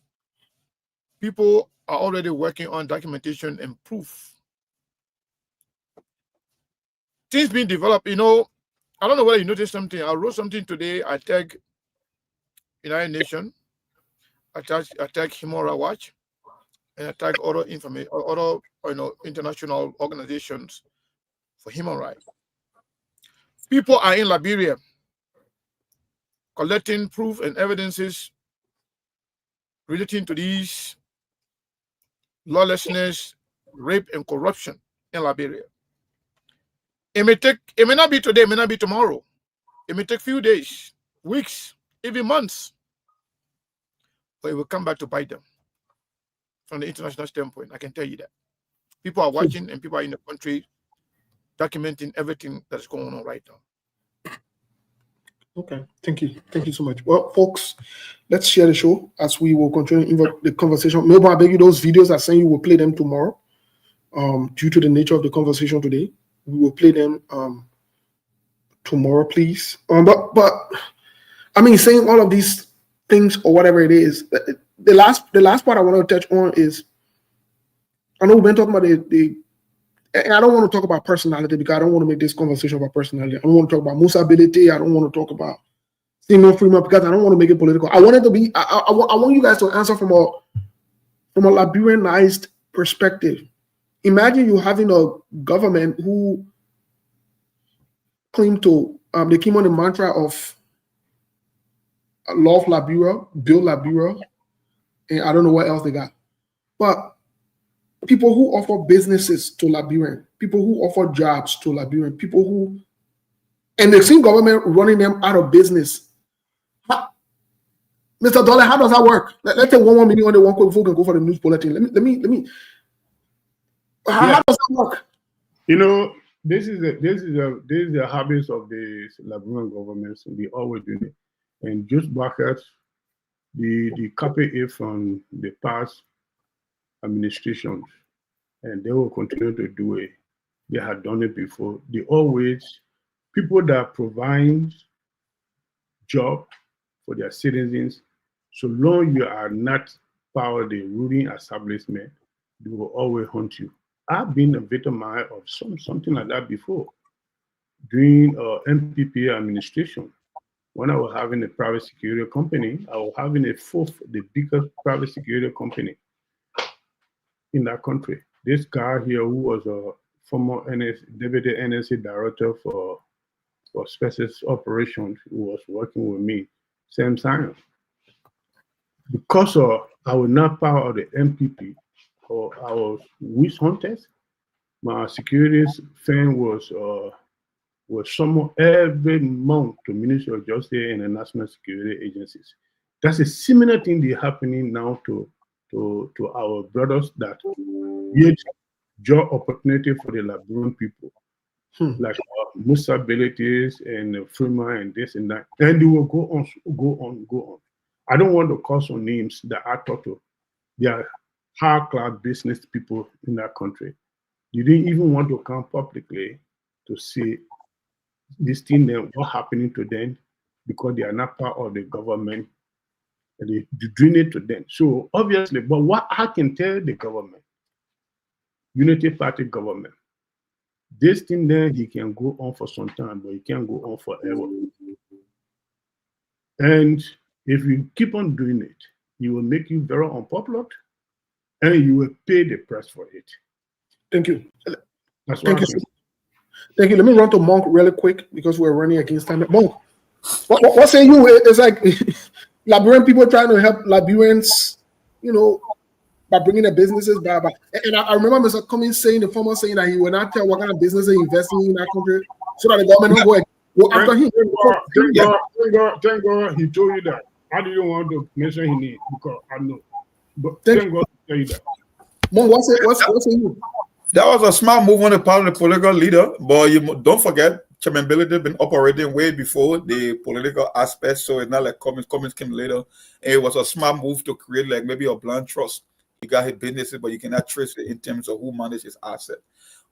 people are already working on documentation and proof things being developed. You know, I don't know whether you noticed something. I wrote something today. I tagged United Nations, I tagged Human Rights Watch, and I tagged other information, other international organizations for human rights. People are in Liberia collecting proof and evidences relating to these lawlessness, rape, and corruption in Liberia. It may not be today, it may not be tomorrow. It may take few days, weeks, even months, but it will come back to bite them from the international standpoint. I can tell you that. People are watching and people are in the country documenting everything that's going on right now. Okay, thank you. Thank you so much. Well, folks, let's share the show as we will continue the conversation. Maybe I beg you, those videos I sent you, will play them tomorrow. Due to the nature of the conversation today, we will play them tomorrow, please. But I mean, saying all of these things or whatever it is, the last part I want to touch on is, I know we've been talking about and I don't want to talk about personality because I don't want to make this conversation about personality. I don't want to talk about Musability. I don't want to talk about Stephen Freeman because I don't want to make it political. I want it to be. I want you guys to answer from a Liberianized perspective. Imagine you having a government who claim to they came on the mantra of love Liberia, build Liberia, and I don't know what else they got, but people who offer businesses to Liberian, people who offer jobs to Liberian, people who, and the same government running them out of business. Mr. Dollar, how does that work? Let's take 1 minute on the one quick before we can go for the news bulletin. Let me. How does that work? You know, this is the habits of the Liberian governments. They always do it, and just brackets the copy it from the past administrations, and they will continue to do it. They had done it before. They always, people that provide job for their citizens, so long you are not part of the ruling establishment, they will always hunt you. I've been a victim of something like that before. During MPP administration, when I was having a private security company, I was having the biggest private security company in that country. This guy here, who was a former deputy NSA director for special operations, who was working with me, same time. Because I was not part of the MPP, or I was witch hunters, my security firm was summoned every month to Ministry of Justice and the National Security Agencies. That's a similar thing that's happening now to our brothers that create job opportunity for the Liberian people, like Musa abilities and Freeman and this and that, and they will go on. I don't want to call some names that I talk to. They are high-class business people in that country. You didn't even want to come publicly to see this thing, what's happening to them, because they are not part of the government. And they doing it to them. So obviously, but what I can tell the government, Unity Party government, this thing there, he can go on for some time, but he can't go on forever. And if you keep on doing it, he will make you very unpopular, and you will pay the price for it. Thank you. That's what Thank you. Let me run to Monk really quick because we're running against time. Monk, what say you? It's like Liberian people trying to help Liberians, by bringing their businesses back. And I remember Mr. Cummings saying, the former saying that he will not tell what kind of business he investing in that country so that the government don't go after him. Thank God he told you that. I didn't want to mention his name because I know. But thank God to tell you that. Monk, what's you? That was a smart move on the part of the political leader, but you don't forget, Chairman Billy had been operating way before the political aspect, so it's not like Cummings came later. And it was a smart move to create like maybe a blind trust. You got his businesses, but you cannot trace it in terms of who manages his asset.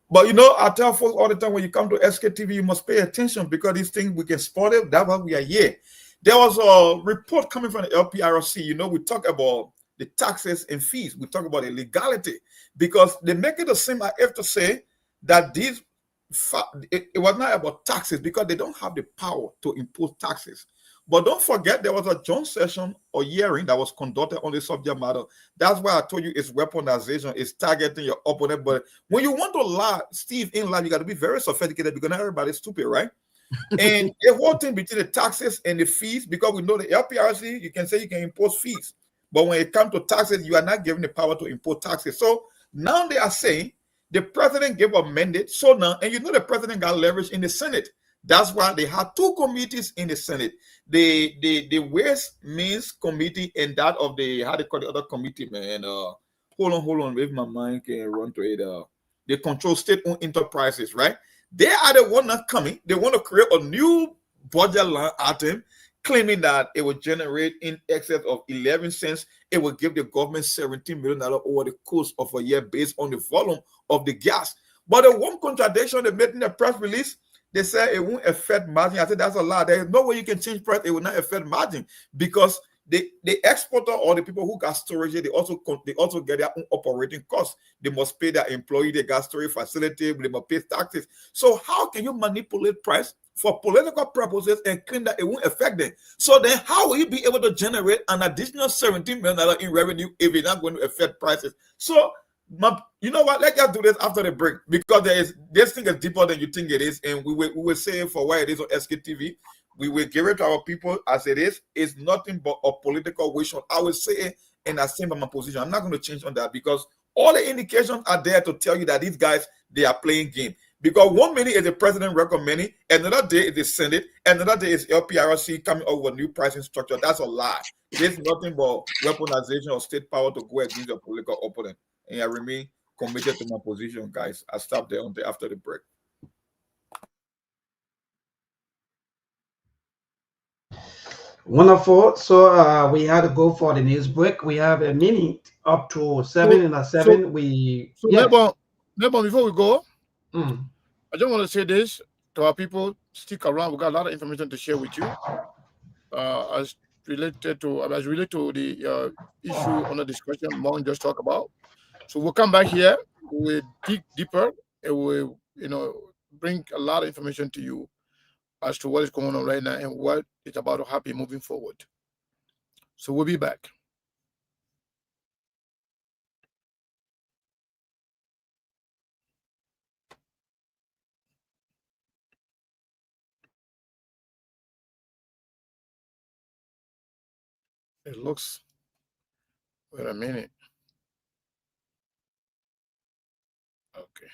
But I tell folks all the time, when you come to Sktv, you must pay attention because these things we can spot it. That's why we are here. There was a report coming from the LPRC. We talk about the taxes and fees. We talk about the legality because they make it seem I have to say that these it was not about taxes because they don't have the power to impose taxes. But don't forget, there was a joint session or hearing that was conducted on the subject matter. That's why I told you it's weaponization, it's targeting your opponent. But when you want to lie, Steve, in life, you got to be very sophisticated because not everybody's stupid, right? And the whole thing between the taxes and the fees, because we know the LPRC, you can say you can impose fees. But when it comes to taxes, you are not given the power to impose taxes. So now they are saying the president gave a mandate. So now, and you know the president got leverage in the Senate. That's why they had two committees in the Senate. The Ways Means Committee and that of the, how they call the other committee, man. Hold on, if my mind can run to it. They control state-owned enterprises, right? They are the one not coming. They want to create a new budget line item, claiming that it will generate in excess of 11 cents. It will give the government $17 million over the course of a year based on the volume of the gas. But the one contradiction they made in the press release, they said it won't affect margin. I said that's a lie. There is no way you can change price. It will not affect margin because the exporter or the people who got storage, they also get their own operating costs. They must pay their employee, they got storage facility, they must pay taxes. So how can you manipulate price for political purposes and claim that it won't affect them? So then how will you be able to generate an additional $17 million in revenue if it's not going to affect prices? So you know what? Let's just do this after the break because this thing is deeper than you think it is, and we will say it for why it is on Sktv. We will give it to our people as it is. It's nothing but a political wish. I will say it and I stand by my position. I'm not going to change on that because all the indications are there to tell you that these guys, they are playing game. Because 1 minute is the president recommending, another day is the Senate, another day is LPRC coming up with a new pricing structure. That's a lie. There's nothing but weaponization of state power to go against your political opponent. And I remain committed to my position, guys. I'll stop there until after the break. Wonderful. So we had to go for the news break. We have a minute up to 7 and at 7. Before we go, I just want to say this to our people. Stick around. We got a lot of information to share with you. As related to the issue on the discussion Mon just talked about. So we'll come back here. We'll dig deeper and we'll bring a lot of information to you as to what is going on right now and what is about to happen moving forward. So we'll be back. It looks, wait a minute. Okay.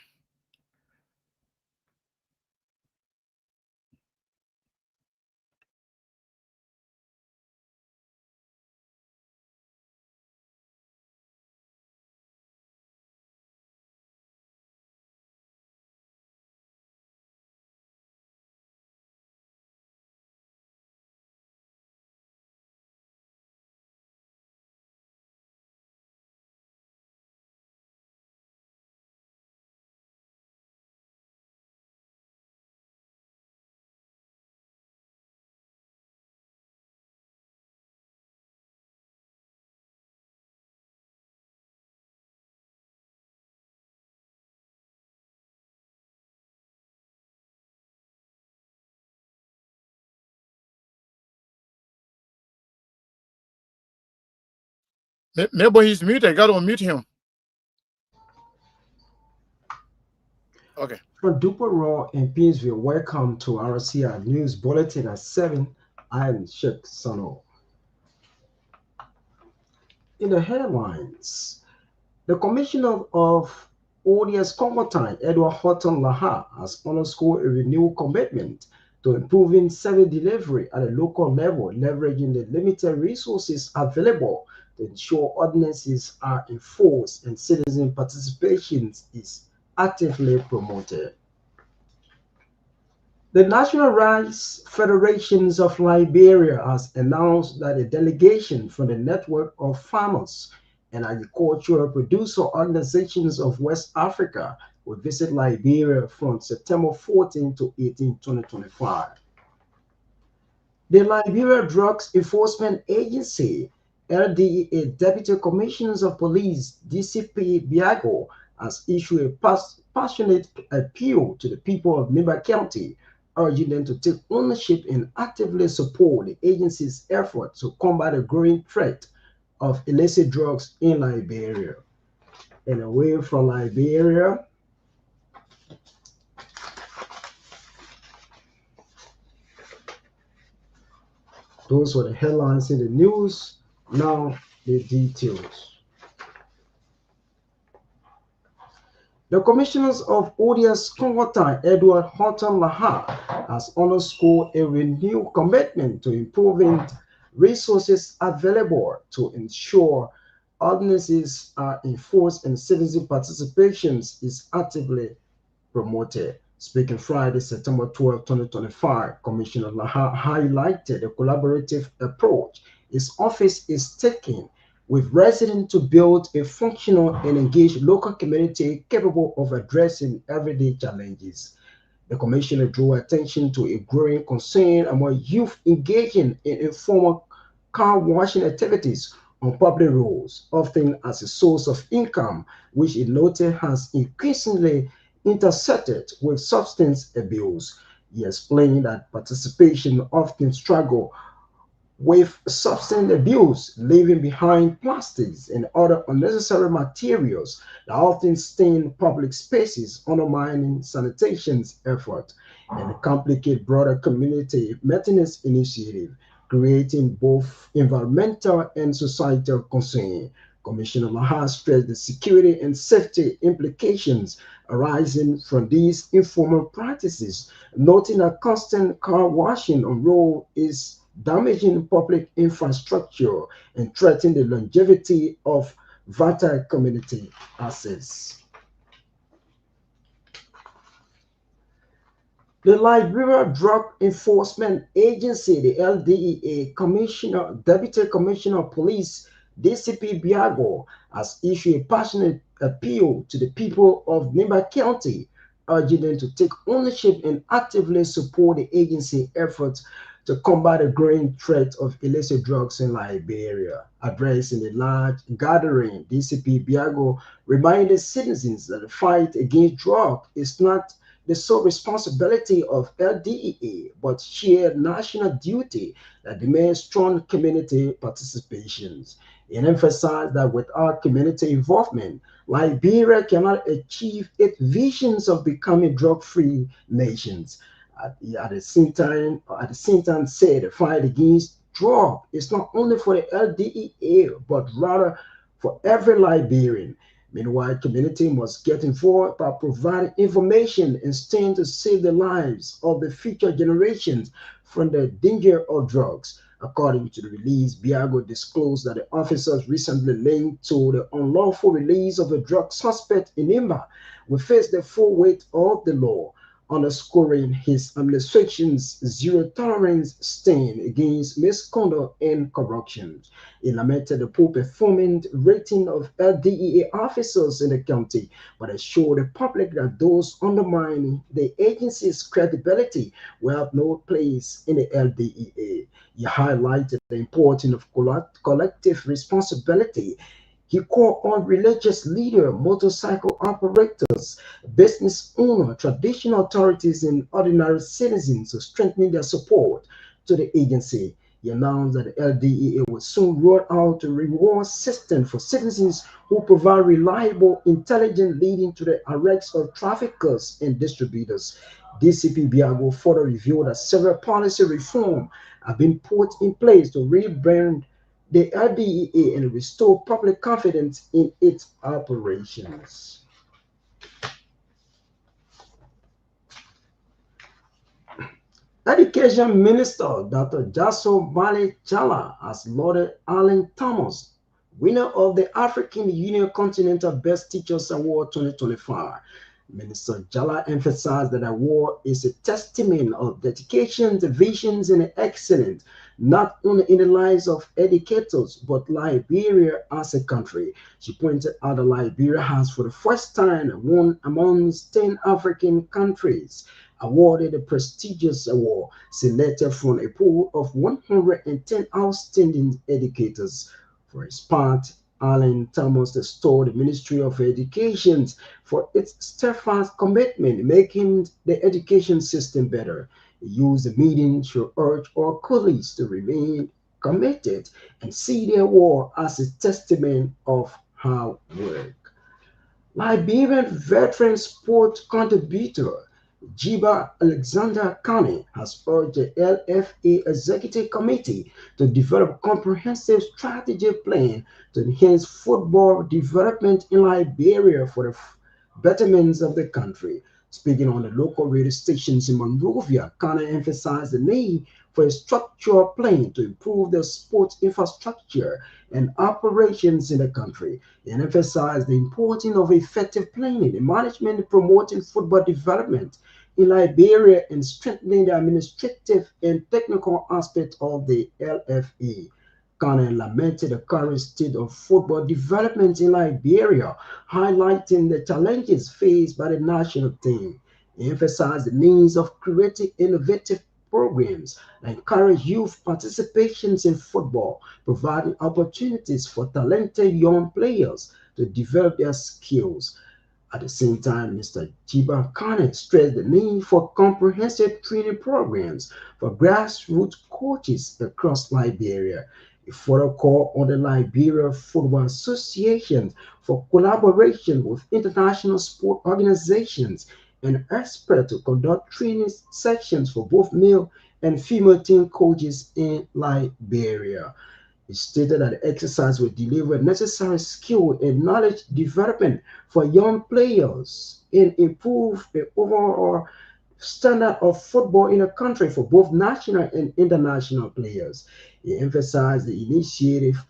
Maybe he's muted. I got to unmute him. Okay. From Duper Raw in Painesville, welcome to RCR News Bulletin at 7. I'm Sheikh Sano. In the headlines, the Commissioner of ODS Congo Time, Edward Horton Laha, has underscored a renewed commitment to improving service delivery at a local level, leveraging the limited resources available to ensure ordinances are enforced and citizen participation is actively promoted. The National Rice Federations of Liberia has announced that a delegation from the network of farmers and agricultural producer organizations of West Africa will visit Liberia from September 14 to 18, 2025. The Liberia Drugs Enforcement Agency, LDEA Deputy Commissioners of Police, DCP Biago, has issued a passionate appeal to the people of Nimba County, urging them to take ownership and actively support the agency's effort to combat the growing threat of illicit drugs in Liberia. And away from Liberia, those were the headlines in the news. Now the details. The commissioners of ODS Congo Edward Horton Laha has underscored a renewed commitment to improving resources available to ensure ordinances are enforced and citizen participation is actively promoted. Speaking Friday, September 12, 2025, Commissioner Laha highlighted the collaborative approach his office is taking with residents to build a functional and engaged local community capable of addressing everyday challenges. The commissioner drew attention to a growing concern among youth engaging in informal car washing activities on public roads, often as a source of income, which it noted has increasingly intersected with substance abuse. He explained that participation often struggle with substance abuse, leaving behind plastics and other unnecessary materials that often stain public spaces, undermining sanitation's effort, and complicate broader community maintenance initiative, creating both environmental and societal concern. Commissioner Maha stressed the security and safety implications arising from these informal practices, noting that constant car washing on road is damaging public infrastructure and threatening the longevity of vital community assets. The Liberia Drug Enforcement Agency, the LDEA Deputy Commissioner of Police, DCP Biago, has issued a passionate appeal to the people of Nimba County, urging them to take ownership and actively support the agency efforts to combat the growing threat of illicit drugs in Liberia. Addressing a large gathering, DCP Biago reminded citizens that the fight against drugs is not the sole responsibility of LDEA, but shared national duty that demands strong community participations. It emphasized that without community involvement, Liberia cannot achieve its visions of becoming drug-free nations. At the same time, said the fight against drug is not only for the LDEA, but rather for every Liberian. Meanwhile, community must get involved by providing information and stand to save the lives of the future generations from the danger of drugs. According to the release, Biago disclosed that the officers recently linked to the unlawful release of a drug suspect in Imba will face the full weight of the law, underscoring his administration's zero-tolerance stand against misconduct and corruption. He lamented the poor performance rating of LDEA officers in the county, but assured the public that those undermining the agency's credibility will have no place in the LDEA. He highlighted the importance of collective responsibility. He called on religious leaders, motorcycle operators, business owners, traditional authorities, and ordinary citizens to strengthen their support to the agency. He announced that the LDEA will soon roll out a reward system for citizens who provide reliable intelligence, leading to the arrest of traffickers and distributors. DCP Biago further revealed that several policy reforms have been put in place to rebrand the LDEA and restore public confidence in its operations. Education Minister Dr. Jaso Bale Chala has lauded Alan Thomas, winner of the African Union Continental Best Teachers Award 2025. Minister Jala emphasized that the award is a testament of dedication, visions, and excellence, not only in the lives of educators, but Liberia as a country. She pointed out that Liberia has, for the first time, one amongst 10 African countries awarded a prestigious award selected from a pool of 110 outstanding educators. For its part, Alan Thomas restored the Ministry of Education for its steadfast commitment in making the education system better. He used the meeting to urge all colleagues to remain committed and see their work as a testament of hard work. Liberian veteran sport contributor Jiba Alexander Kane has urged the LFA Executive Committee to develop a comprehensive strategy plan to enhance football development in Liberia for the betterment of the country. Speaking on the local radio stations in Monrovia, Kane emphasized the need for a structural plan to improve the sports infrastructure and operations in the country, and emphasized the importance of effective planning and management in promoting football development in Liberia and strengthening the administrative and technical aspects of the LFA. Ghana lamented the current state of football development in Liberia, highlighting the challenges faced by the national team. He emphasized the means of creating innovative programs that encourage youth participations in football, providing opportunities for talented young players to develop their skills. At the same time, Mr. Jiba Kane stressed the need for comprehensive training programs for grassroots coaches across Liberia. A further call on the Liberia Football Association for collaboration with international sport organizations and experts to conduct training sessions for both male and female team coaches in Liberia. He stated that the exercise will deliver necessary skill and knowledge development for young players and improve the overall standard of football in the country for both national and international players. He emphasized the initiative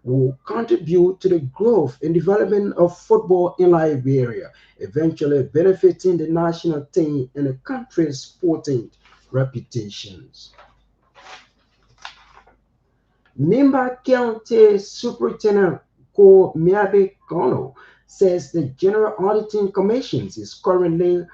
will contribute to the growth and development of football in Liberia, eventually benefiting the national team and the country's sporting reputations. Nimba County Superintendent Ko Miabe Kono says the General Auditing Commission is currently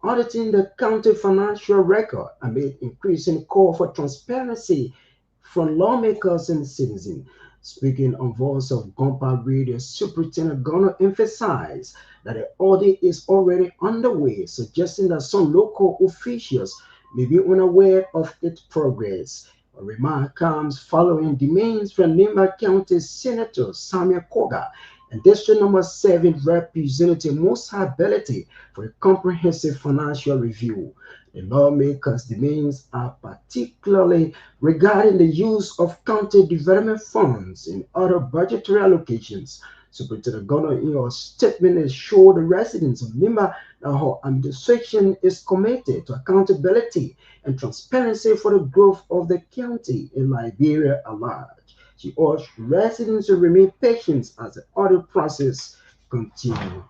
auditing the county financial record amid increasing call for transparency from lawmakers and citizens. Speaking on Voice of Gompa Radio, Superintendent Gono emphasized that the audit is already underway, suggesting that some local officials may be unaware of its progress. A remark comes following demands from Nimba County Senator Samuel Koga and District Number 7 Representative Musa Belete for a comprehensive financial review. The lawmakers' demands are particularly regarding the use of county development funds and other budgetary allocations. Superintendent Governor in your statement assured the residents of Nimba that her administration is committed to accountability and transparency for the growth of the county in Liberia at large. She urged residents to remain patient as the audit process continues.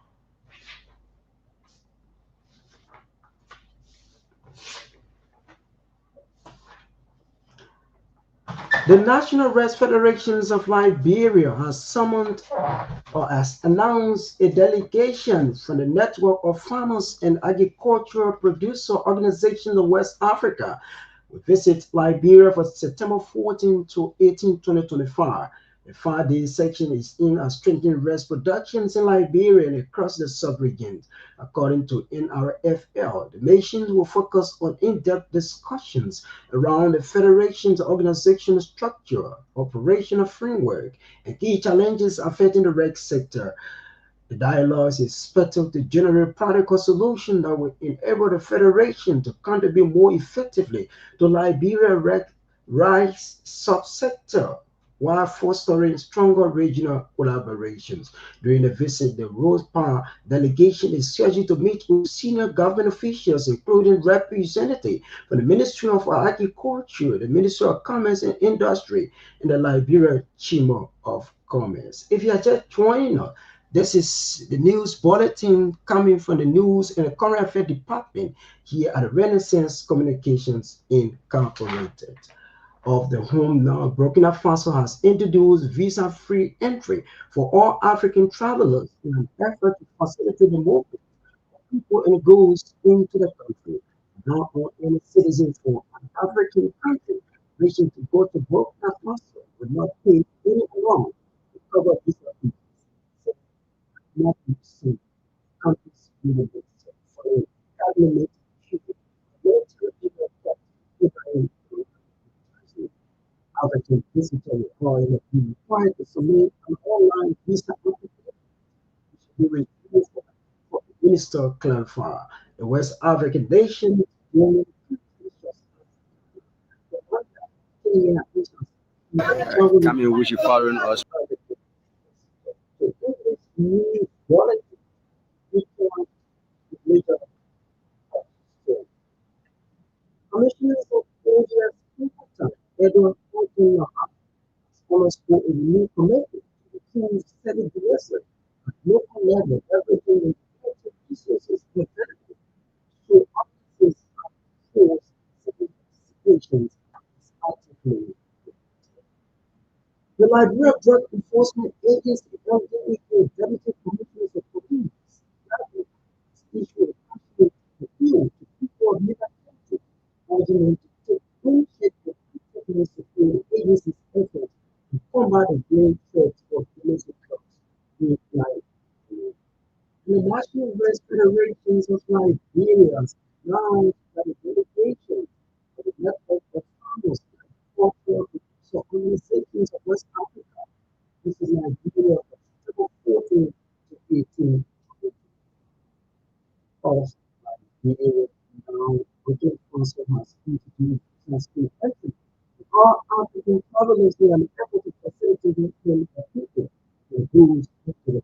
The National Rice Federations of Liberia has summoned or has announced a delegation from the Network of Farmers and Agricultural Producer Organizations of West Africa will visit Liberia for September 14 to 18, 2025. The 5-day section is in a strengthening rice productions in Liberia and across the sub-region. According to NRFL, the nations will focus on in-depth discussions around the Federation's organizational structure, operational framework, and key challenges affecting the rice sector. The dialogue is expected to generate practical solutions that will enable the Federation to contribute more effectively to Liberia's rice subsector while fostering stronger regional collaborations. During the visit, the Rose Power delegation is scheduled to meet with senior government officials, including representatives from the Ministry of Agriculture, the Ministry of Commerce and Industry, and the Liberia Chamber of Commerce. If you are just joining us, this is the news bulletin coming from the News and the Current Affairs Department here at Renaissance Communications Incorporated. Of the home now, Burkina Faso has introduced visa-free entry for all African travelers in an effort to facilitate the movement of people and goods into the country. Now, any citizen from an African country wishing to go to Burkina Faso will not pay any amount to cover visa African visitor required to submit an online visa application during for Minister clarify the West African nation Coming with you following us. Commissioners of India's important Edward scholars for a new commitment to the study directly at local level, everything in resources and benefits to offices for participations is actively. The Liberia Drug Enforcement Agency, LDEA, Deputy Commissioners of Police, issued a passionate appeal to people of Liberia County, urging them to take full shape of effectiveness of the agency's efforts to combat the grave threats of illicit drugs in Liberia. The National Breast Federations of Liberia now that a delegation of the network of farmers and so organizations of West Africa. This is Nigeria, September 14 to 18 of Nigeria. Now, Burkina Faso has introduced transport entry. All African travelers will be able to facilitate them for people who goes into the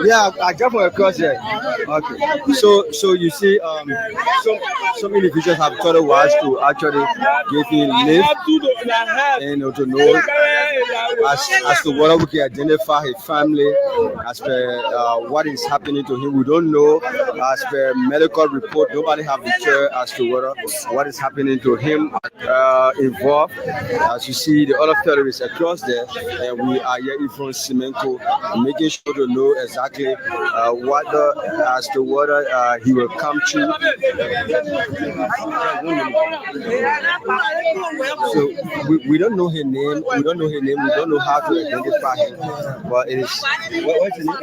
Yeah, I jump across there. Okay. So you see, some individuals have told us to actually give him live and to know as to whether we can identify his family as per what is happening to him. We don't know as per medical report. Nobody have the care as to whether what is happening to him involved. As you see, the other terrorists across there, and we are here from Simenko, making sure to know exactly what as to whether he will come to. So we don't know his name. We don't know his name. We don't know how to identify him. But it is what's his name?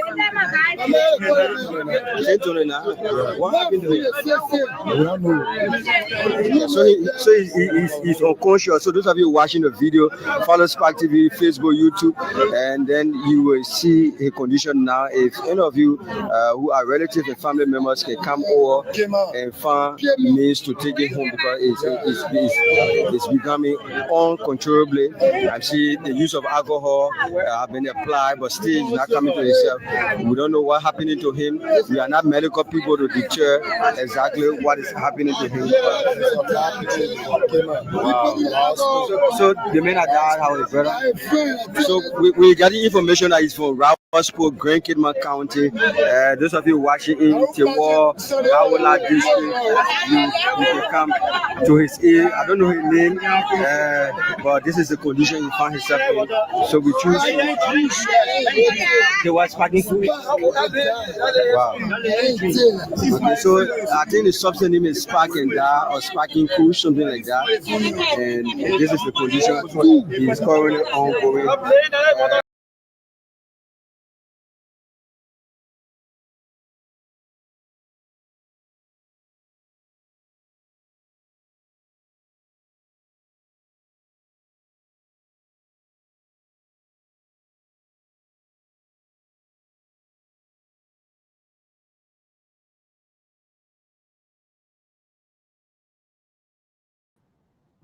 What happened to him? So he's unconscious. So those of you watching the video, follow Sktv, Facebook, YouTube, and then you will see his condition now. If any of you who are relatives and family members can come over and find means to take it home because it's becoming uncontrollably. I see the use of alcohol have been applied, but still he's not coming to himself. We don't know what happening to him. We are not medical people to deter exactly what is happening to him. Wow. So the men are died, how is brother? So we got the information that is from Rawaspo, Grand Kidman County. Those of you watching in Tiwa, Awala district, you can come to his aid. I don't know his name, but this is the condition he found himself in. So we choose. He was packing food. Wow. Okay, so I think the substance name is Sparking Da or Sparking Kush, something like that. And this is the condition he is currently ongoing.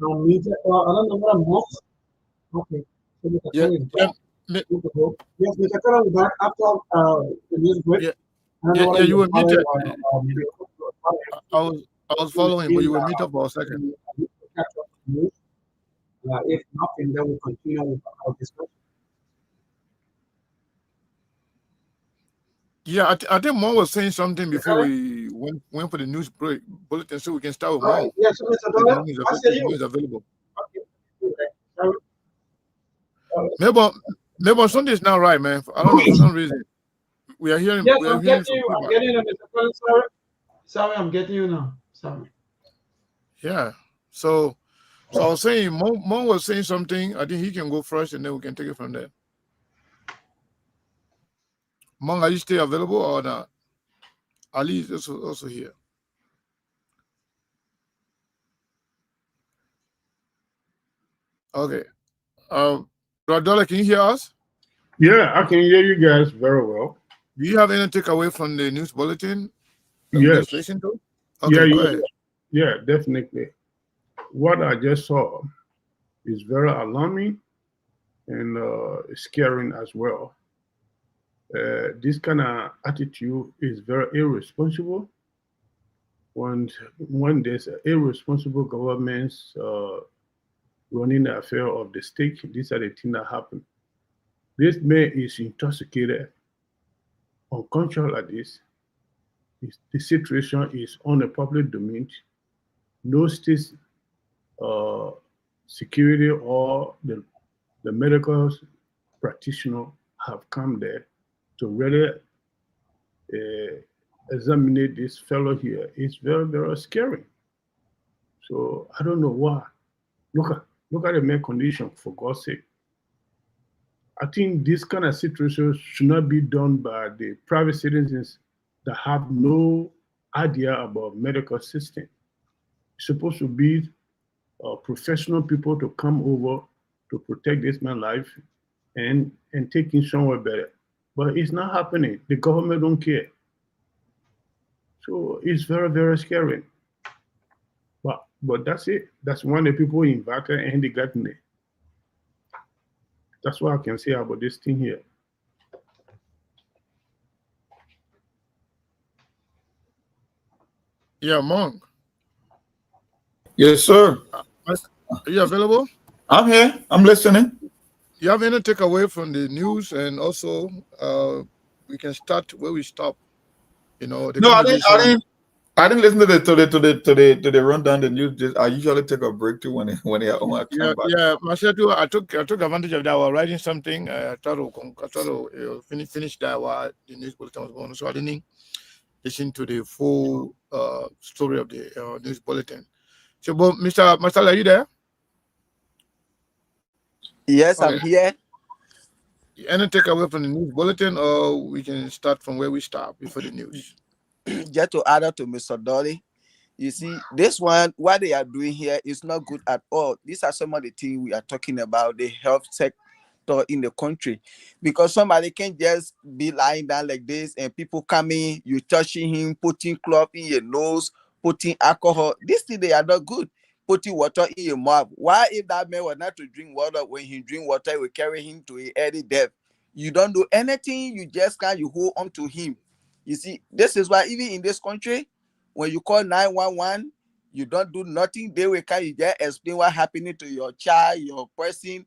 Media, I don't know what I'm off. Okay. So we can yes, we can tell back after the news break. Yeah, you were muted. I was following, but you were muted for a second. If nothing, then we'll continue with our discussion. Yeah, I think Mo was saying something before we went for the news break bulletin, so we can start with Mo. Yes, Mr. Dollar, I say you. Is available. Okay. Maybe Sunday is not right, man. I don't know for some reason. we are hearing. Yes, We are I'm hearing getting some you. I'm feedback. getting you, Mr. Collins. Sorry, I'm getting you now. Sorry. Yeah. So I was saying, Mon was saying something. I think he can go first, and then we can take it from there. Mon, are you still available or not? Ali is also here. Okay. Radola, can you hear us? Yeah, I can hear you guys very well. Do you have any takeaway from the news bulletin that we Yes. just listened to? Okay, Yeah, go ahead. Yeah, definitely. What I just saw is very alarming and scaring as well. This kind of attitude is very irresponsible. When there's irresponsible governments running the affair of the state, these are the things that happen. This man is intoxicated, unconscious like this. The situation is on the public domain. No state security or the medical practitioner have come there to really examine this fellow here. It's very, very scary. So I don't know why. Look at the man condition, for God's sake. I think this kind of situation should not be done by the private citizens that have no idea about medical system. It's supposed to be professional people to come over to protect this man's life and take him somewhere better. But it's not happening. The government don't care. So it's very, very scary. But that's it. That's one of the people invited and they got in there. That's what I can say about this thing here. Yeah, Monk. Yes, sir. Are you available? I'm here. I'm listening. You have any takeaway from the news, and also we can start where we stop. No, I didn't listen to the rundown. The news. I usually take a break too when I come back. Yeah. Myself too. I took advantage of that. I was writing something. I tried to finish that while the news bulletin was going. So I didn't listen to the full story of the news bulletin. So, but Mr. are you there? Yes, okay. I'm here. Any takeaway from the news bulletin, or we can start from where we start before the news? Just to add up to Mr. Dolly, you see, this one, what they are doing here is not good at all. These are some of the things we are talking about, the health sector in the country. Because somebody can just be lying down like this and people coming, you touching him, putting cloth in your nose, putting alcohol. These things, they are not good. Putting water in your mouth. Why, if that man was not to drink water, when he drink water, it will carry him to a early death. You don't do anything, you just can't, you hold on to him. You see, this is why even in this country, when you call 911, you don't do nothing. They will come, you just explain what happening to your child, your person,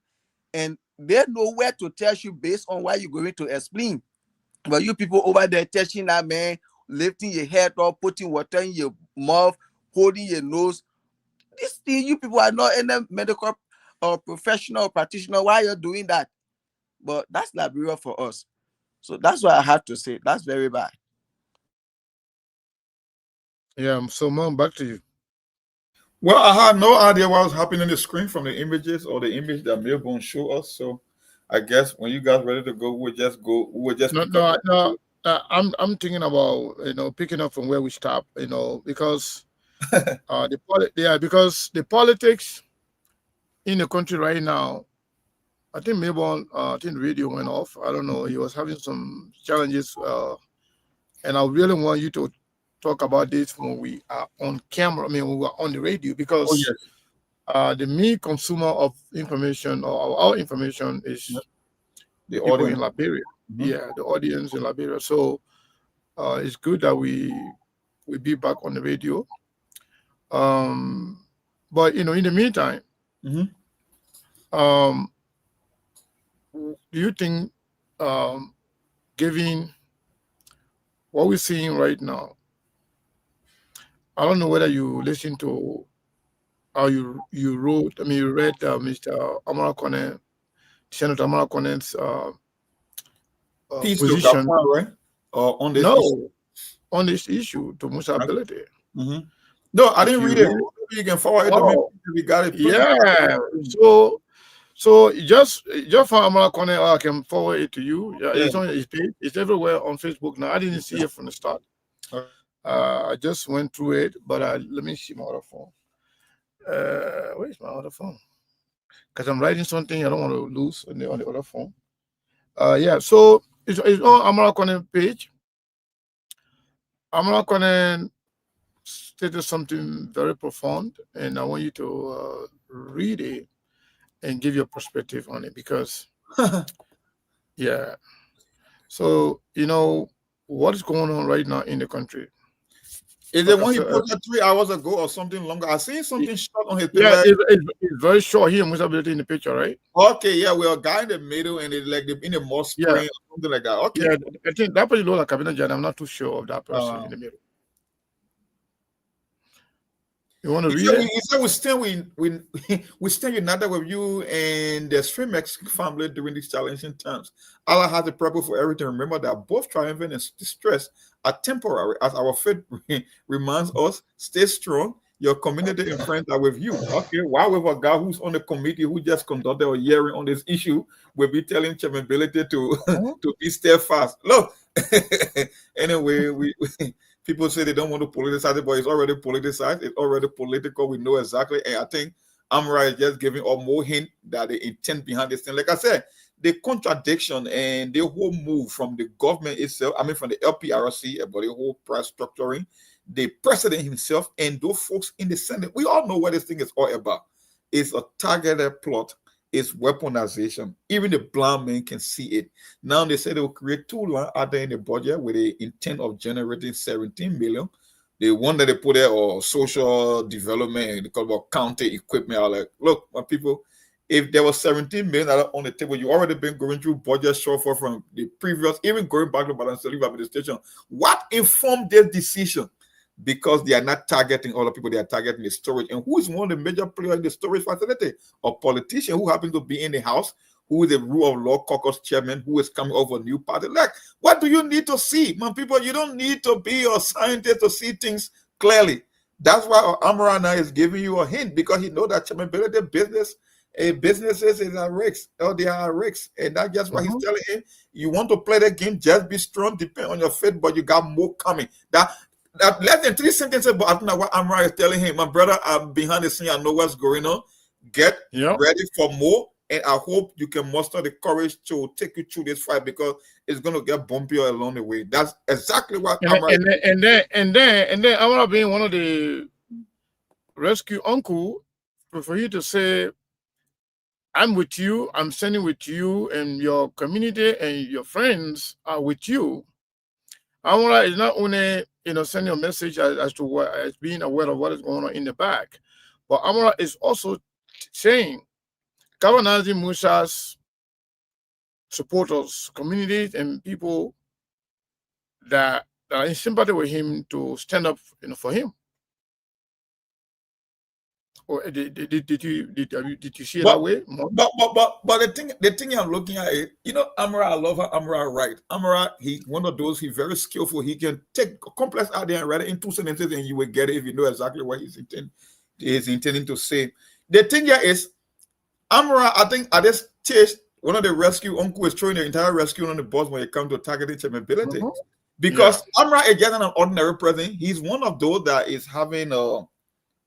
and they know where to tell you based on what you're going to explain. But you people over there touching that man, lifting your head up, putting water in your mouth, holding your nose. This thing, you people are not any medical or professional practitioner. Why you're doing that? But that's Liberia for us. So that's what I have to say. That's very bad. Yeah, so Mom, back to you. Well, I had no idea what was happening on the screen from the images or the image that Melbourne show us. So I guess when you guys ready to go, we'll just go. We'll just no. I'm thinking about picking up from where we stop. Because because the politics in the country right now. I think Melbourne, I think the radio went off. I don't know. He was having some challenges, and I really want you to talk about this when we are on camera. I mean, when we are on the radio, because the main consumer of information or our information is the people in Liberia. Mm-hmm. Yeah, the audience in Liberia. So it's good that we be back on the radio. But in the meantime, do you think, given what we're seeing right now, I don't know whether you listen to how you read Mr. Amara Kone, Senator Amara Kone's position, right? on this No, issue? on this issue to Musa ability. No, I didn't If read you it. read Maybe you can forward it to me. We got it. Yeah. So just for Amara Kone, I can forward it to you. Yeah, it's on his page. It's everywhere on Facebook now. I didn't see it from the start. I just went through it, but let me see my other phone. Where's my other phone? Because I'm writing something I don't want to lose on the other phone. Yeah, so it's on Amara Kone page. Amara Kone stated something very profound, and I want you to read it and give your perspective on it, because yeah. So what is going on right now in the country. Is it when he put that 3 hours ago or something longer? I seen something short on his page. Yeah, it's very short here. Musa ability in the picture, right? Okay, yeah, we're a guy in the middle and it's like in the moss spring or something like that. Okay. Yeah, I think that person looks like Cabinet Jan. I'm not too sure of that person in the middle. You want to read it? He said we stand united with you and the Sri Mexican family during these challenging times. Allah has a purpose for everything. Remember that both triumphant and distress are temporary, as our faith reminds us. Stay strong. Your community and friends are with you. Okay, why with a guy who's on the committee who just conducted a hearing on this issue will be telling chairmanability to be steadfast. Look, anyway, people say they don't want to politicize it, but it's already politicized. It's already political. We know exactly. And I think Amara is just giving a more hint that the intent behind this thing. Like I said, the contradiction and the whole move from the government itself, I mean from the LPRC about the whole price structuring, the president himself and those folks in the Senate, we all know what this thing is all about. It's a targeted plot. It's weaponization. Even the blind man can see it. Now they say they will create 2 lines out there in the budget with the intent of generating 17 million. The one that they put there or social development, they call about county equipment. I'm like, look, my people, if there was 17 million on the table, you already been going through budget shortfall from the previous, even going back to Balance Leave administration. What informed their decision? Because they are not targeting other people, they are targeting the storage. And who is one of the major players in the storage facility? A politician who happens to be in the House, who is the rule of law caucus chairman, who is coming over a new party. Like, what do you need to see? Man, people, you don't need to be a scientist to see things clearly. That's why Amara now is giving you a hint, because he knows that chairmanability businesses is at risk, or they are at risk. And that's just why he's telling him, you want to play the game, just be strong, depend on your faith, but you got more coming. That less than 3 sentences, but I think what Amara is telling him, my brother, I'm behind the scene, I know what's going on. Get ready for more, and I hope you can muster the courage to take you through this fight, because it's going to get bumpier along the way. That's exactly what Amara. And then Amara being one of the rescue uncle, for you to say, I'm with you, I'm standing with you, and your community and your friends are with you. Amara is not only sending a message as to what, as being aware of what is going on in the back, but Amara is also saying, galvanizing Musa's supporters, communities, and people that are in sympathy with him to stand up, for him. Or did you see it that way? But the thing I'm looking at is, Amara, I love her. Amara, right? Amara, he's one of those. He's very skillful. He can take a complex idea and write it in 2 sentences, and you will get it if you know exactly what he's intending to say. The thing here is, Amara, I think at this stage, one of the rescue uncle is throwing the entire rescue on the bus when it comes to targeting chairmanability, because Amara is just an ordinary president. He's one of those that is having a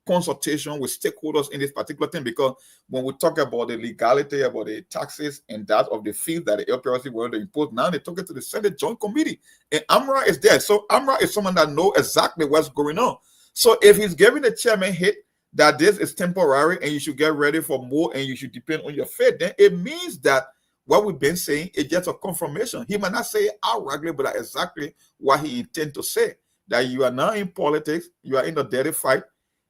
consultation with stakeholders in this particular thing, because when we talk about the legality, about the taxes and that of the fees that the LPRC wanted to impose, now they took it to the Senate Joint Committee, and Amara is there. So Amara is someone that knows exactly what's going on. So if he's giving the chairman hit that this is temporary and you should get ready for more and you should depend on your faith, then it means that what we've been saying is just a confirmation. He might not say it outrightly, but that's exactly what he intends to say, that you are now in politics, you are in a dirty fight.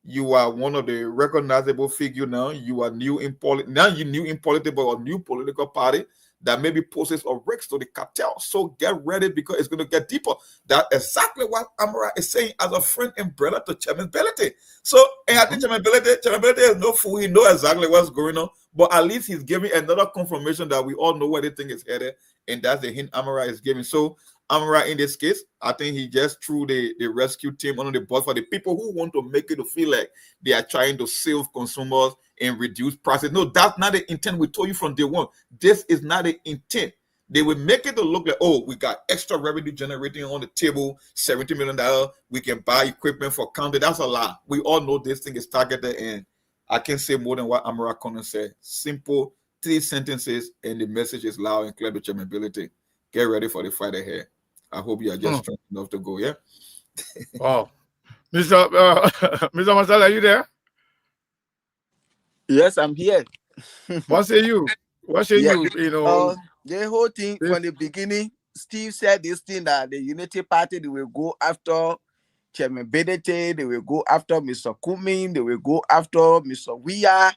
You are one of the recognizable figure now. You are new in politics. Now you're new in politics, but a new political party that maybe poses a risk to the cartel. So get ready, because it's going to get deeper. That's exactly what Amara is saying as a friend and brother to chairmanability. So, and I think chairmanability is no fool. He knows exactly what's going on, but at least he's giving another confirmation that we all know where the thing is headed, and that's the hint Amara is giving. So Amra in this case. I think he just threw the rescue team under the bus for the people who want to make it to feel like they are trying to save consumers and reduce prices. No, that's not the intent. We told you from day one. This is not the intent. They will make it to look like, oh, we got extra revenue generating on the table, $70 million. We can buy equipment for county. That's a lot. We all know this thing is targeted, and I can't say more than what Amara Conan said. Simple 3 sentences, and the message is loud and clear to chairmanability. Get ready for the fight ahead. I hope you are just strong enough to go, yeah? Wow. Mr. Mr. Masala, are you there? Yes, I'm here. What say you? What say you? You know, the whole thing from the beginning, Steve said this thing that the Unity Party, they will go after Chairman Bedete, they will go after Mr. Kumin, they will go after Mr. Weah.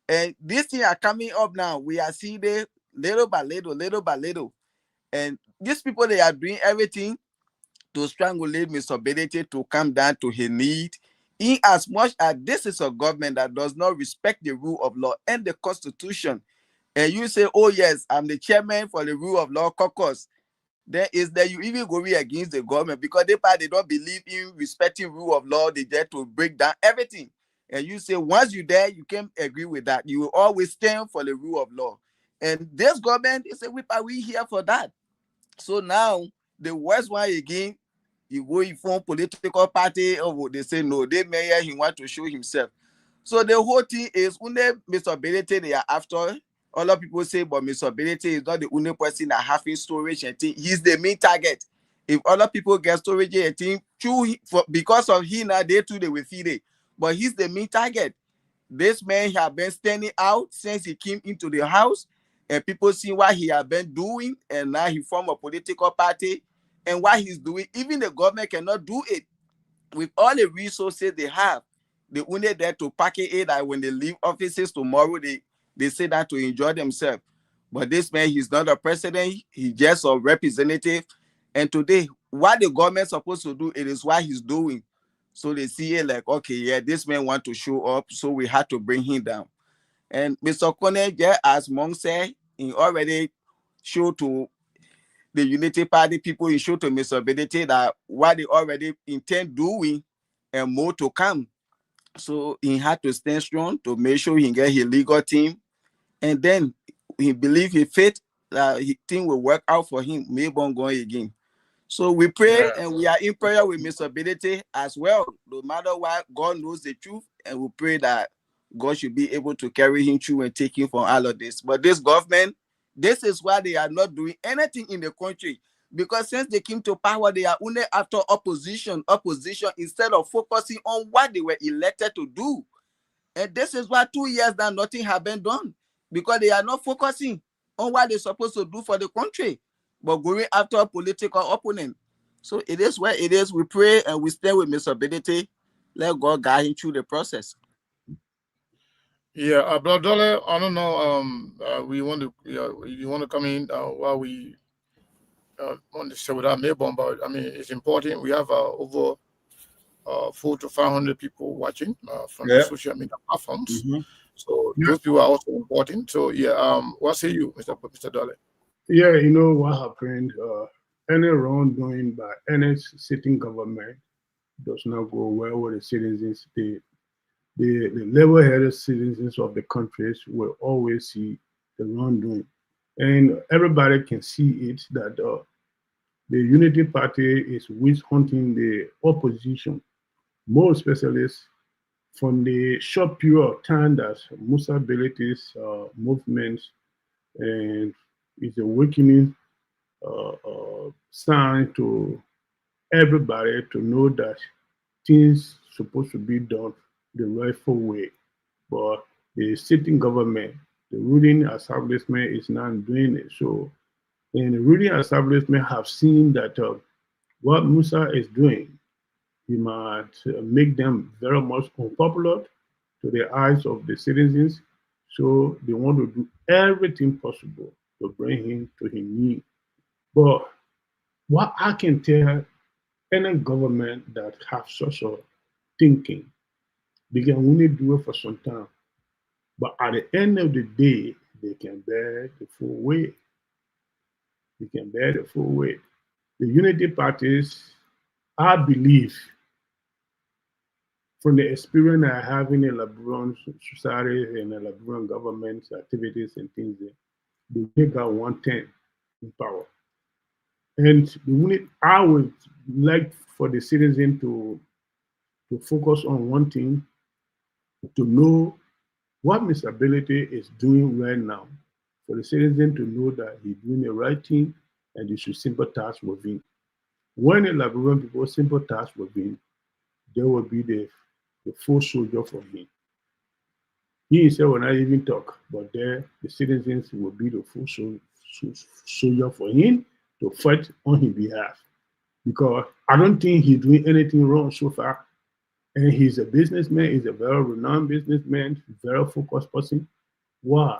And this thing are coming up now. We are seeing it little by little. And these people, they are doing everything to strangulate Mr. Bedete to come down to his need. In as much as this is a government that does not respect the rule of law and the Constitution, and you say, oh yes, I'm the chairman for the rule of law caucus, then is that you even go against the government because they don't believe in respecting rule of law. They dare to break down everything. And you say, once you're there, you can't agree with that. You will always stand for the rule of law. And this government, they say, we here for that. So now, the worst one again, you go in form political party, or they say, no, they mayor, he want to show himself. So the whole thing is, Mr. Bedete, they are after. A lot of people say, but Mr. Bedete is not the only person that having storage and thing. He's the main target. If other people get storage and thing, because of him, now they too, they will feed it. But he's the main target. This man has been standing out since he came into the house, and people see what he has been doing, and now he formed a political party, and what he's doing, even the government cannot do it. With all the resources they have, they only there to package it that when they leave offices tomorrow, they say that to enjoy themselves. But this man, he's not a president, he's just a representative. And today, what the government supposed to do, it is what he's doing. So they see it like, okay, yeah, this man want to show up, so we had to bring him down. And Mr. Kone, yeah, as Monk said, he already showed to the Unity Party people, he showed to Mr. Bedete that what they already intend doing and more to come. So he had to stand strong to make sure he get his legal team. And then he believe he fit that his team will work out for him, maybe on going again. So we pray and we are in prayer with Mr. Bedete as well. No matter what, God knows the truth, and we pray that God should be able to carry him through and take him from all of this. But this government, this is why they are not doing anything in the country. Because since they came to power, they are only after opposition, instead of focusing on what they were elected to do. And this is why 2 years now nothing has been done. Because they are not focusing on what they're supposed to do for the country, but going after a political opponent. So it is where it is. We pray and we stay with Mr. Bedete. Let God guide him through the process. Yeah, Brother Dole, I don't know. We want to, you want to come in while we want to share with our neighbor, but I mean, it's important. We have over 400 to 500 people watching from the social media platforms. So those people are also important. So what say you, Mr. Dole? Yeah, you know what happened? Any wrongdoing by any sitting government does not go well with the citizens. The level-headed citizens of the countries will always see the wrongdoing. And everybody can see it that the Unity Party is witch hunting the opposition, more especially from the short period of time that Musa Belete's movement and is awakening sign to everybody to know that things supposed to be done the rightful way. But the sitting government, the ruling establishment is not doing it. So, and the ruling establishment have seen that what Musa is doing, he might make them very much unpopular to the eyes of the citizens. So they want to do everything possible to bring him to his knee. But what I can tell any government that have such a thinking, they can only do it for some time. But at the end of the day, they can bear the full weight. They can bear the full weight. The unity parties, I believe, from the experience I have in the Liberian society and the Liberian government activities and things, they make out 110 in power. And the unit, I would like for the citizen to focus on one thing, to know what Mr. Ability is doing right now, for the citizen to know that he's doing the right thing and they should sympathize with him. When the Liberian people sympathize with him, there will be the full soldier for him. He himself will not even talk, but there the citizens will be the full soldier for him to fight on his behalf. Because I don't think he's doing anything wrong so far. And he's a businessman, he's a very renowned businessman, very focused person. Why?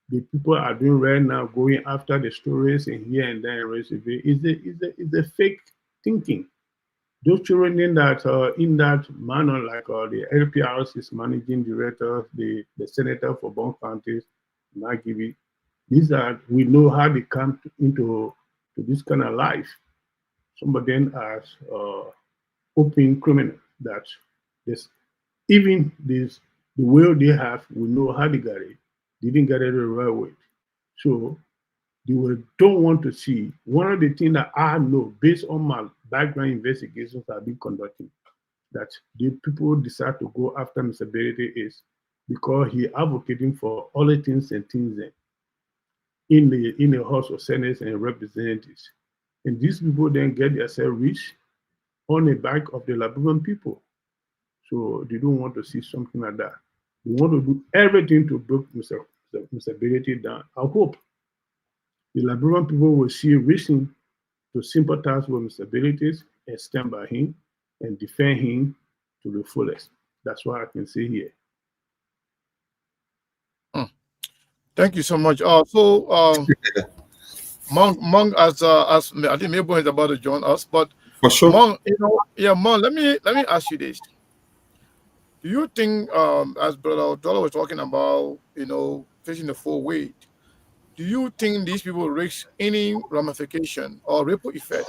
The people are doing right now, going after the stories and here and there and rest of it, is a fake thinking. Those children in that manner, like the LPRC's managing director, the senator for Bon Counties, Nagibi, these are, we know how they come into this kind of life. Some of them are open criminals that even the will they have, we know how they got it. They didn't get it the right way. So they don't want to see. One of the things that I know, based on my background investigations I've been conducting, that the people decide to go after Mr. Berete is because he advocating for all the things and things in the House of Senate and Representatives. And these people then get themselves rich on the back of the Liberian people. So they don't want to see something like that. They want to do everything to break Mr. Berete down. I hope the Liberian people will see reason to sympathize with Mr. Berete and stand by him and defend him to the fullest. That's what I can say here. Thank you so much. Mong, as I think Mabel is about to join us, but for sure, Mong, Mong, let me ask you this: do you think, as Brother Dollar was talking about, facing the full weight, do you think these people risk any ramification or ripple effect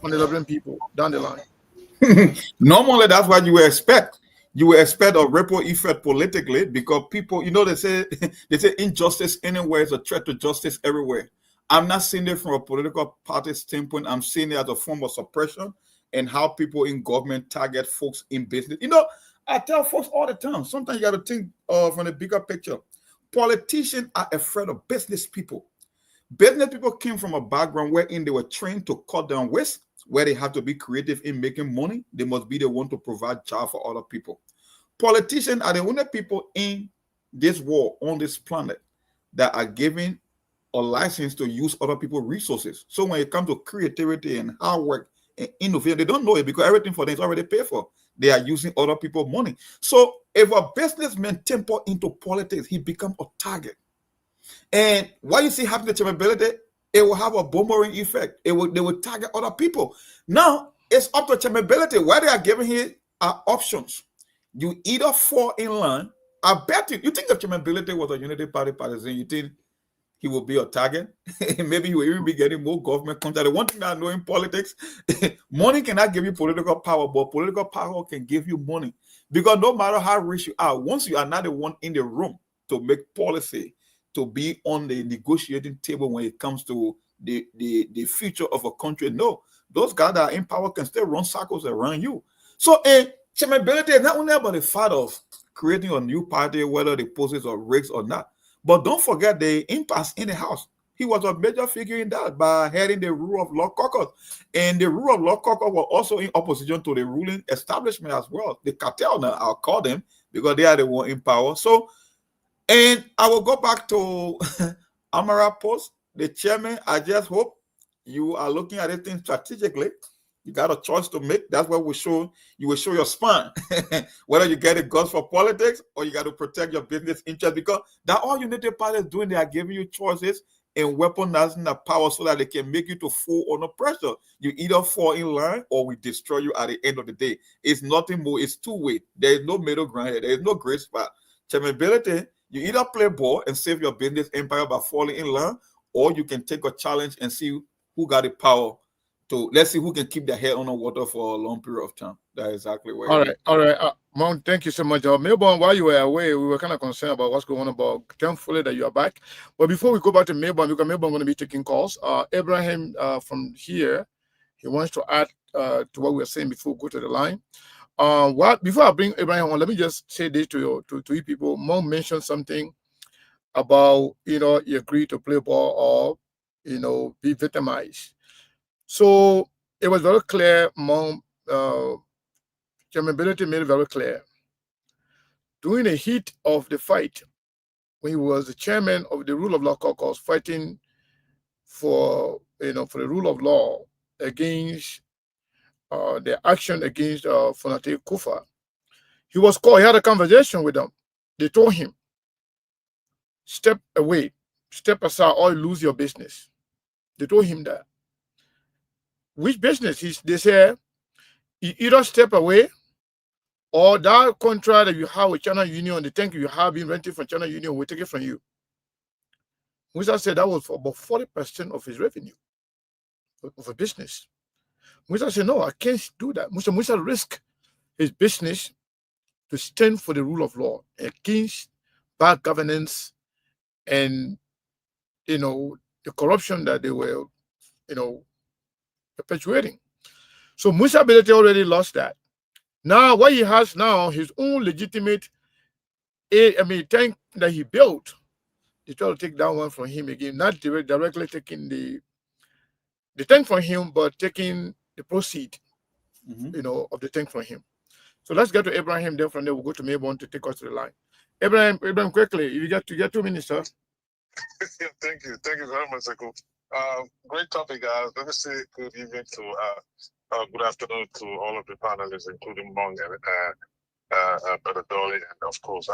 on the Liberian people down the line? Normally, that's what you would expect. You would expect a ripple effect politically because people, they say injustice anywhere is a threat to justice everywhere. I'm not seeing it from a political party standpoint. I'm seeing it as a form of suppression and how people in government target folks in business. I tell folks all the time, sometimes you got to think from the bigger picture. Politicians are afraid of business people. Business people came from a background wherein they were trained to cut down waste, where they have to be creative in making money. They must be the one to provide jobs for other people. Politicians are the only people in this world, on this planet, that are given a license to use other people's resources. So when it comes to creativity and hard work and innovation, they don't know it because everything for them is already paid for. They are using other people's money. So if a businessman temper into politics, he becomes a target. And what you see happening to Chemability, it will have a boomerang effect. They will target other people. Now, it's up to Chemability. What they are giving here are options. You either fall in line. I bet you think if Chemability was a Unity Party partisan, you think he will be a target? Maybe he will even be getting more government contact. The one thing I know in politics, money cannot give you political power, but political power can give you money. Because no matter how rich you are, once you are not the one in the room to make policy, to be on the negotiating table when it comes to the future of a country, no, those guys that are in power can still run circles around you. So Chemability is not only about the fact of creating a new party, whether the poses are rigged or not, but don't forget the impasse in the House. He was a major figure in that by heading the rule of law caucus. And the rule of law caucus was also in opposition to the ruling establishment as well. The cartel, now I'll call them, because they are the one in power. So, and I will go back to Amara Post, the chairman. I just hope you are looking at it strategically. You got a choice to make. That's what you will show your spine. Whether you get a guts for politics or you got to protect your business interest, because that all Unity Party is doing, they are giving you choices and weaponizing the power so that they can make you to fall under pressure. You either fall in line or we destroy you at the end of the day. It's nothing more. It's two-way. There is no middle ground here. There is no gray spot. Chairmanability, you either play ball and save your business empire by falling in line, or you can take a challenge and see who got the power to let's see who can keep their head on the water for a long period of time. That's exactly where. All right, all right. Mom, thank you so much. Melbourne, while you were away, we were kind of concerned about what's going on. About thankfully that you are back. But before we go back to Melbourne, because Melbourne going to be taking calls. Abraham from here, he wants to add to what we were saying before we go to the line. Before I bring Abraham on, let me just say this to you people. Mom mentioned something about you agree to play ball or be victimized. So it was very clear. Mom, Chairman Bennett made it very clear. During the heat of the fight, when he was the chairman of the Rule of Law Caucus, fighting for for the rule of law against the action against Fonate Kufa, he was called. He had a conversation with them. They told him, "Step away, step aside, or you lose your business." They told him that. Which business? They said, you either step away, or that contract that you have with China Union, the tank you have been renting from China Union, will take it from you. Musa said that was for about 40% of his revenue of a business. Musa said, no, I can't do that. Musa risked his business to stand for the rule of law against bad governance and the corruption that they were perpetuating. So Musa Belete already lost that. Now what he has now, his own legitimate tank that he built, they try to take that one from him again, not directly taking the tank from him, but taking the proceed, of the tank from him. So let's get to Abraham. Then from there we'll go to Melbourne to take us to the line. Abraham, quickly, you get 2 minutes, sir. Yeah, thank you very much, Eko. Great topic, guys. Let me say good evening to good afternoon to all of the panelists, including Mong and Brother Dolly, and of course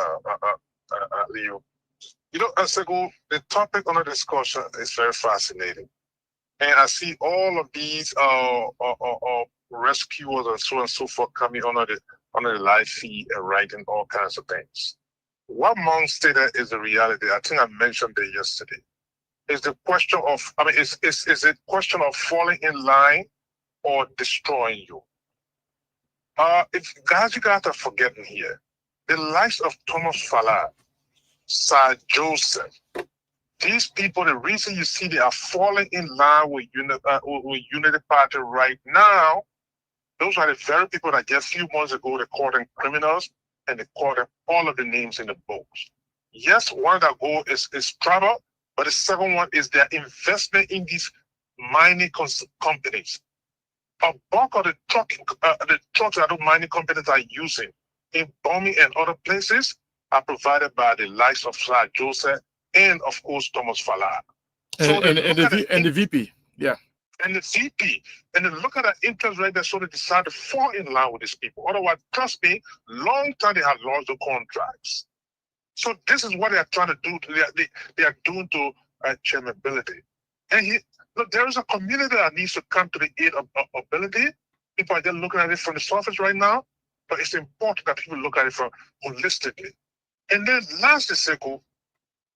Leo. Seko, the topic under discussion is very fascinating, and I see all of these rescuers and so on and so forth coming under the live feed and writing all kinds of things. What Mong stated is the reality. I think I mentioned it yesterday. Is the question of, is it question of falling in line or destroying you? Guys, you got to forget here, the likes of Thomas Fallard, Sir Joseph, these people, the reason you see they are falling in line with Unity Party right now, those are the very people that just a few months ago they called them criminals and they called them all of the names in the books. Yes, one of that goal is trouble, but the second one is their investment in these mining companies. A bulk of the trucks that the mining companies are using in Bombing and other places are provided by the likes of Sir Joseph and, of course, Thomas Fallard. And the VP, yeah. And the VP, and then look at the interest rate that sort of decide to fall in line with these people. Otherwise, trust me, long time they have lost the contracts. So this is what they are trying to do. They are doing to Chairman Ability. And look, there is a community that needs to come to the aid of Ability. People are just looking at it from the surface right now, but it's important that people look at it from holistically. And then lastly, Seko,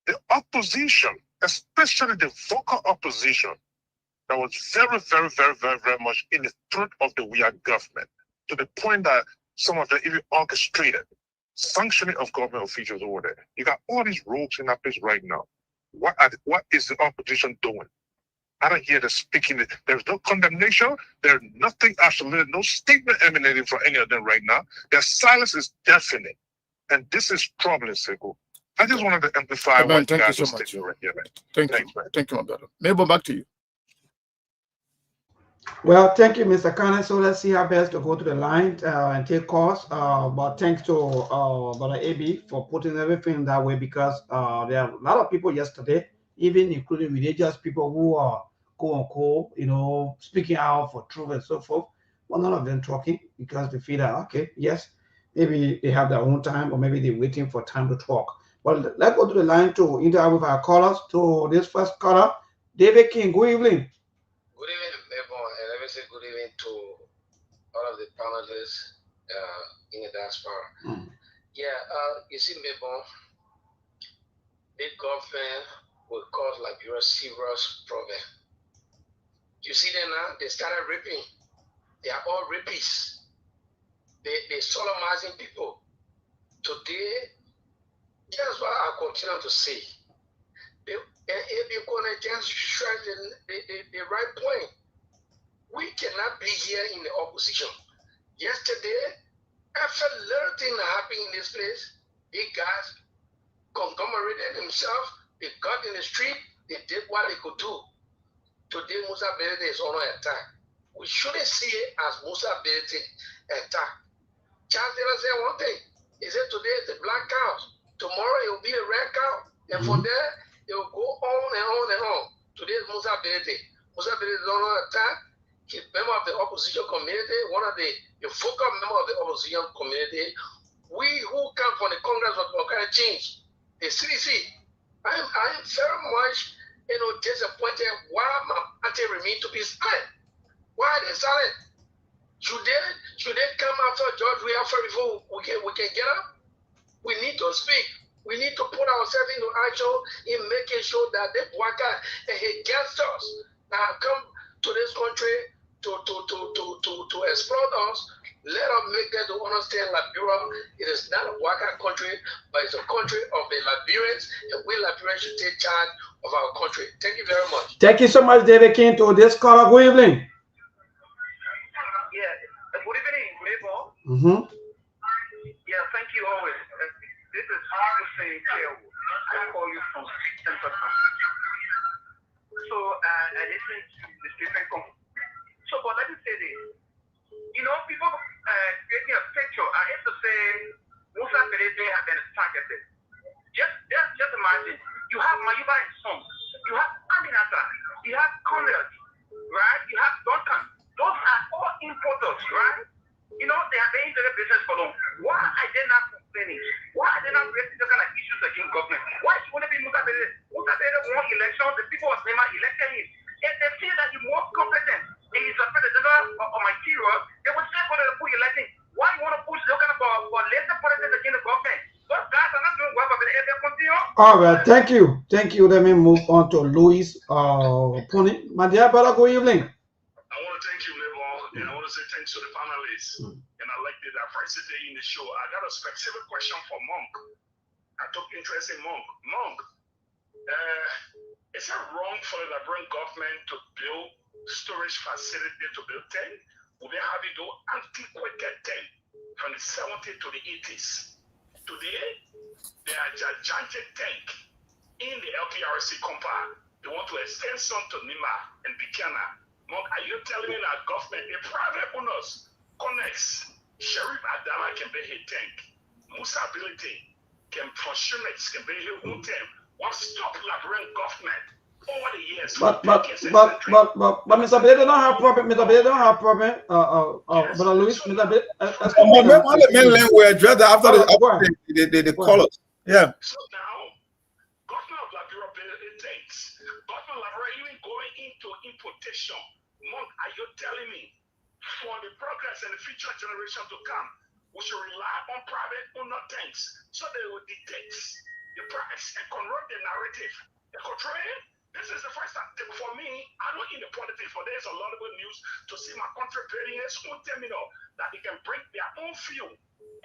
the opposition, especially the vocal opposition, that was very, very, very, very, very much in the throat of the weird government, to the point that some of them even orchestrated sanctioning of government officials over there. You got all these rogues in that place right now. What is the opposition doing? I don't hear them speaking. There's no condemnation. There's nothing, absolutely no statement emanating from any of them right now. Their silence is deafening. And this is troubling, Seko. I just wanted to amplify what you guys are stating right here, man. Thank you, my brother. Maybe back to you. Well, thank you, Mr. Kane. So let's see how best to go to the line and take calls. But thanks to Brother AB for putting everything that way, because there are a lot of people yesterday, even including religious people who are quote unquote, speaking out for truth and so forth. Well, none of them talking because they feel that, okay, yes, maybe they have their own time or maybe they're waiting for time to talk. Well, let's go to the line to interact with our callers. To this first caller, David King. Good evening. Good evening, everyone, and let me say good evening to all of the panelists in the diaspora. Yeah, you see, Mabon, big government will cause Liberia serious problem. You see them now, they started raping. They are all rapists. They sodomizing people. Today, that's what I continue to say. If you're going to just stress the right point, we cannot be here in the opposition. Yesterday, after little thing that happened in this place, big guys conglomerated themselves, they got in the street, they did what they could do. Today, Musa Berete is under attack. We shouldn't see it as Musa Berete attack. Charles Taylor said one thing. He said today is the black cows. Tomorrow it will be a red cow. And from there, it will go on and on and on. Today is Musa Berete. Musa Berete is under attack. He's a member of the opposition community, one of the focal member of the opposition community. We who come from the Congress of Democratic Change, the CDC, I am very much disappointed why my party remain to be silent. Why are they silent? Should they come after George Weah before we can get up? We need to speak. We need to put ourselves into action in making sure that the Bwaka and his gangsters that come to this country to exploit us, let us make them to understand Liberia. It is not a Bwaka country, but it's a country of the Liberians, and we Liberians should take charge of our country. Thank you very much. Thank you so much, David King, to this caller. Good evening. Yeah, good evening, Labor. Yeah, thank you always. This is Hussein Kew. I call you from 10%. So I listen to the different companies. So, but let me say this. You know, people creating a picture. I have to say, Musa Berete has been targeted. Just imagine. You have Mayuba and Sons. You have Aminata. You have Conrad. Right? You have Duncan. Those are all importers, right? You know, they are paying their business for them. Why are they not complaining? Why are they not raising those kind of issues against government? Why should it be Musa Berete? Musa Berete won elections. The people of Nema elected him. If they feel that he's more competent and he's a president of material, they will say for the put electing. Why you want to push looking for lesser politics against the government? Those guys are not doing well, but they continue. All right, thank you. Thank you. Let me move on to Louis Pony. My dear brother, good evening. I want to thank you, Lebon, and I want to say thanks to the panelists. And I like the diversity in the show. I got a specific question for Monk. I took interest in Monk. Monk, is it wrong for the Liberian government to build storage facility to build 10? Will they have it do antiquated 10 from the 70s to the 80s? Today, there are gigantic tank in the LPRC compound. They want to extend some to Nima and Bikana. Monk, are you telling me that government, the private owners, connects, Sheriff Adama can be a tank, Musa Ability can function, can be a whole team. What stop Liberian government over the years? But Mr. Bede don't have problem. Mr. Bede don't have problem. But Louis, Mr. Bede. One of the mainland were addressed after the callers. Yeah. So now, government of Liberia building tanks. Government of Liberia even going into importation. Monk, are you telling me for the progress and the future generation to come, we should rely on private owner tanks so they will dictate the price and convert the narrative? The contrary, this is the first time for me. I'm not in the politics, but there's a lot of good news to see my country building its own terminal that they can bring their own fuel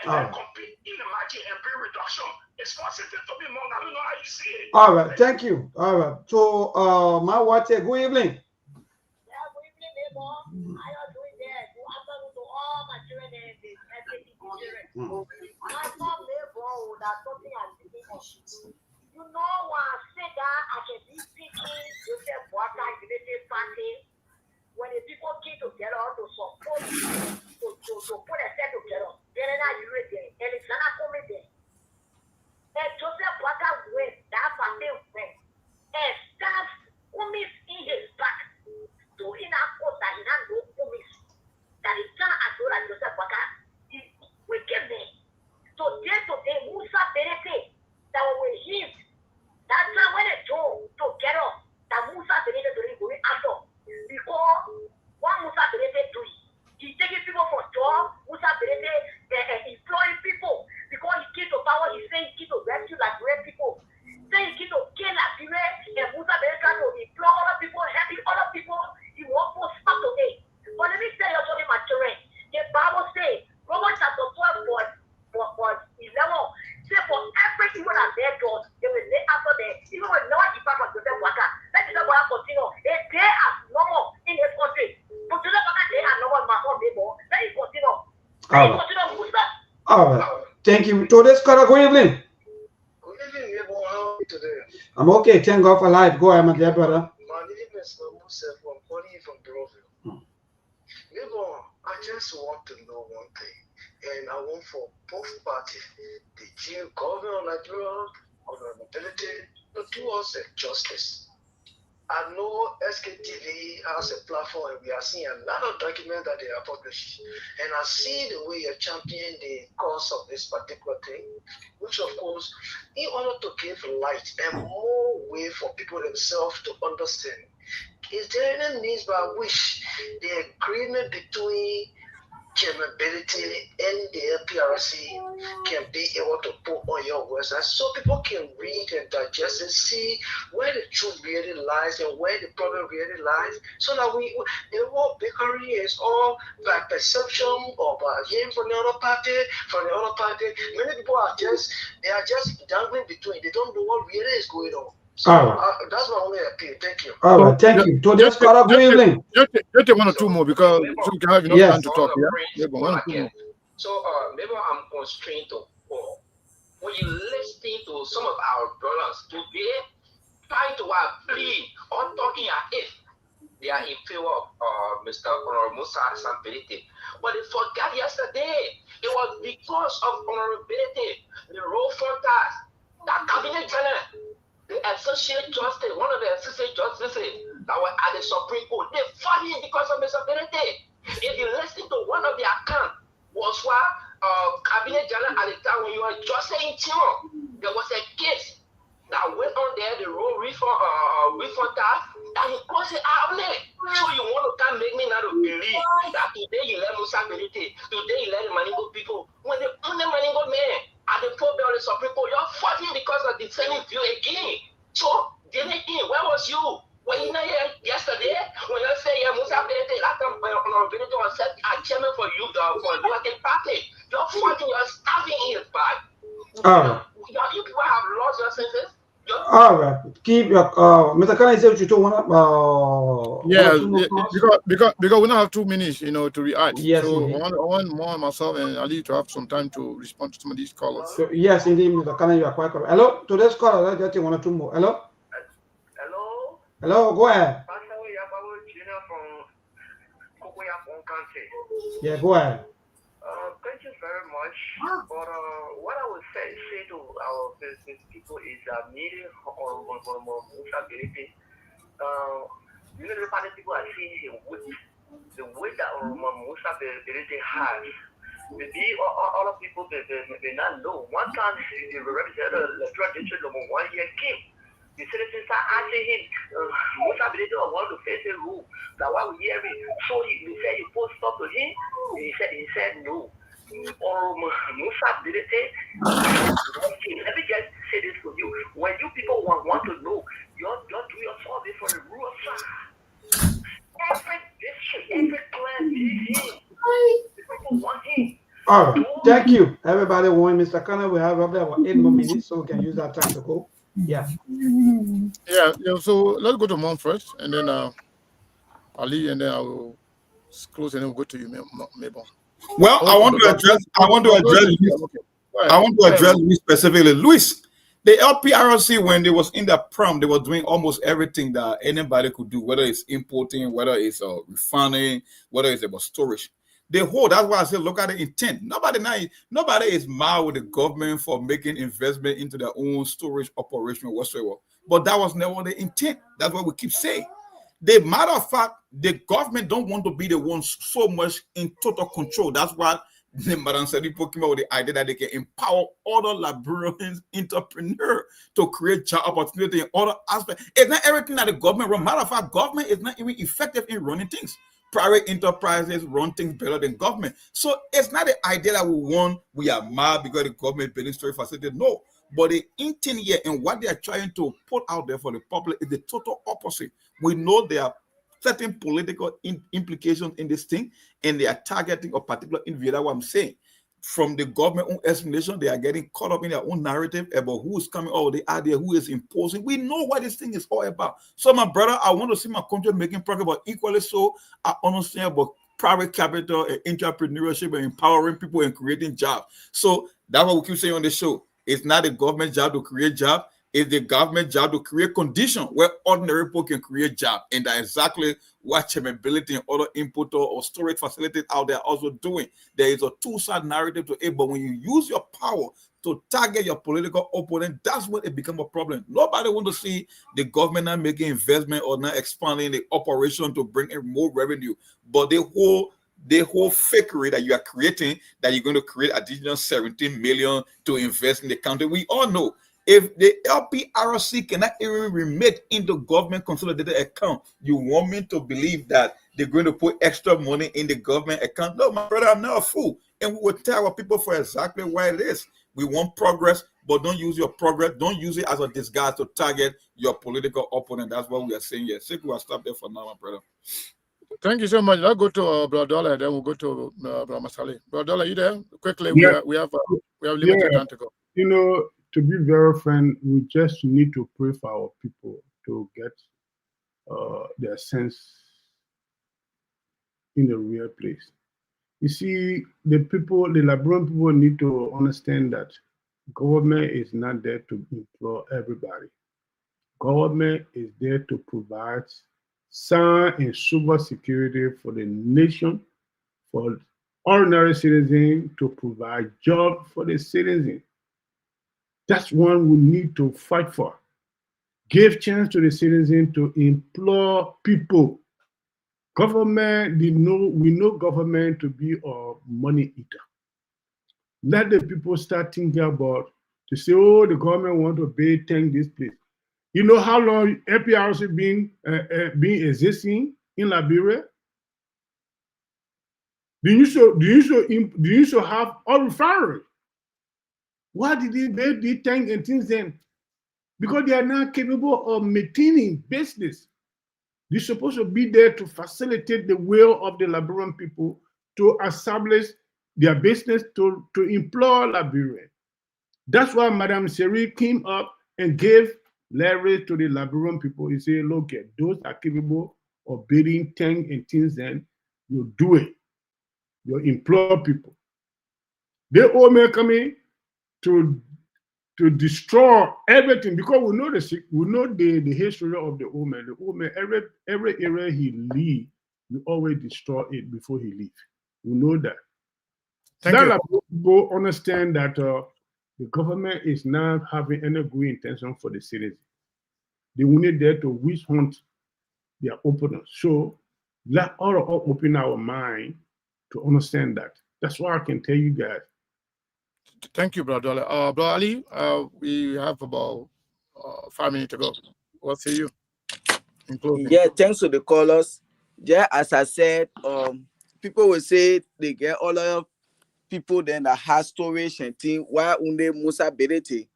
and then compete in the market and bring reduction. It's positive to me, Monk. I don't know how you see it. All right, thank you. All right. So, my wife, good evening. You know what I said that I can be speaking with the water related party when the people came together to support to put a set together. Then I you there and it's not coming there. And Joseph Water went, that party went, and staff commis in his back to in a court that he not go commis. That is not as well as Joseph Water. We came there. So today, Musa Berete that we him. That's not when they told together that Musa Berete to go after. Because what Musa Berete do, he taking people for job, Musa All right. All right. Thank you. Today's caller, good evening. I'm okay. Thank God for life. Go ahead, my dear brother. My name is Musa. I'm calling you from Broville. I just want to know one thing, and I want for both parties, the Jew government of Nigeria, or the nobility, to do us a justice. I know Sktv has a platform, and we are seeing a lot of documents that they are published. And I see the way you're championing the cause of this particular thing, which of course, in order to give light and more way for people themselves to understand, is there any means by which the agreement between capability and the LPRC can be able to put on your website so people can read and digest and see where the truth really lies and where the problem really lies, so that the whole bakery is all by perception or by hearing from the other party, Many people are just dangling between. They don't know what really is going on. So that's my only appeal. Thank you. All right, thank you. Today's caller, good evening. Just take one or two more because so we can have enough time to talk. Yeah, one or two more. So maybe I'm constrained to when you listen to some of our brothers today trying to plead or talking as if they are in favor of Mr. Musa Samperite. But they forgot yesterday it was because of honorability, the role fronters, that cabinet general, the associate justice, one of the associate justices that were at the Supreme Court, they fought him because of Mr. Perete. If you listen to one of their accounts, was what cabinet general at the time when you were just saying Timon, there was a case that went on there, the road reform task, that he caused it outlet. So you want to come make me not to believe that today you let Musa Perete, today you let the Maningo people, when the only Maningo man at the Pope of the Supreme Court, you're fighting because of the same view again. So, where was you? When you know yesterday, when I say Musa Perete, last time honorability was set as chairman for you, for the working party, you're fighting, you're starving in his back. You people have lost your senses. All right, keep your Mr. Khan said you don't want because we don't have 2 minutes, to react. Yes, so I want more myself and Ali to have some time to respond to some of these callers. So, yes, indeed, Mr. Khan, you are quite correct. Hello, today's caller, let's get 1 or 2 more. Hello. Hello, go ahead. Yeah, go ahead. Thank you very much. But what I would say to our business people is that meeting or Musa Perete, many people are seeing the way that Musa Perete has. Maybe other people may not know. One time, the representative of the district number 1 year came. The citizens are asking him, Musa Perete want to face the rule. Now, why we hear it? So he said you post stop to him. He said no. Or Musa Perete. Let me just say this to you. When you people want to know, you don't do your survey for the rule of law. Every district, every clan needs him. The people want him. All right, thank you. Everybody want Mr. Connor. We have roughly about 8 more minutes, so we can use that time to go. Yeah. So let's go to Mom first, and then Ali, and then I will close, and then we'll go to you, Mabel. Well, I want to address Luis specifically. Luis, the LPRC, when they was in the prom, they were doing almost everything that anybody could do, whether it's importing, whether it's refining, whether it's about storage. That's why I said, look at the intent. Nobody is mad with the government for making investment into their own storage operation whatsoever. But that was never the intent. That's what we keep saying. The matter of fact, the government don't want to be the ones so much in total control. That's why Madam Sadipo came out with the idea that they can empower other Liberians, entrepreneurs to create job opportunity in other aspects. It's not everything that the government runs. Matter of fact, government is not even effective in running things. Private enterprises run things better than government. So it's not the idea that we are mad because the government building storage facility. No. But the intent here and what they are trying to put out there for the public is the total opposite. We know there are certain political implications in this thing, and they are targeting a particular individual. That's what I'm saying. From the government own explanation, they are getting caught up in their own narrative about who is coming out with the idea, who is imposing. We know what this thing is all about. So, my brother, I want to see my country making progress, but equally so, I understand about private capital and entrepreneurship and empowering people and creating jobs. So that's what we keep saying on the show. It's not the government job to create jobs. It's the government job to create conditions where ordinary people can create jobs. And that's exactly what chairmanability and other importer or storage facilities out there are also doing. There is a two-side narrative to it, but when you use your power to target your political opponent, that's when it becomes a problem. Nobody wants to see the government not making investment or not expanding the operation to bring in more revenue. But the whole fakery that you are creating, that you're going to create additional 17 million to invest in the country. We all know if the LPRC cannot even remit into government consolidated account, you want me to believe that they're going to put extra money in the government account? No, my brother, I'm not a fool. And we will tell our people for exactly why it is. We want progress, but don't use your progress. Don't use it as a disguise to target your political opponent. That's what we are saying here. So we'll stop there for now, my brother. Thank you so much. I'll go to Brother Dollar, then we'll go to Brother Masali. Brother Dollar, you there? Quickly, Yeah. we have limited time to go. You know, to be very frank, we just need to pray for our people to get their sense in the real place. You see, the Liberian people need to understand that government is not there to employ everybody. Government is there to provide sound and sober security for the nation, for ordinary citizens, to provide jobs for the citizens. That's one we need to fight for. Give chance to the citizens to employ people. Government, we know government to be a money eater. Let the people start thinking about to say, oh, the government want to pay this place. You know how long APRC been existing in Liberia? Do you have a refinery? Why did they build the tank and things then? Because they are not capable of maintaining business. They're supposed to be there to facilitate the will of the Liberian people to establish their business, to employ Liberians. That's why Madame Seri came up and gave leverage to the Liberian people. He said, look, those are capable of building tank and things then, you do it. You employ people. They all may come in to destroy everything, because we know the history of the old man. The old man, every area he leave, we always destroy it before he leave. We know that. People understand that the government is not having any good intention for the citizens. They only there to witch hunt their opponents. So let all of us open our mind to understand that. That's what I can tell you guys. Thank you, Brother Dollar. Brother Ali, we have about 5 minutes to go. What say you? Yeah, thanks to the callers. Yeah, as I said, people will say they get all of people then that has storage and thing. Why unde Musa Berete?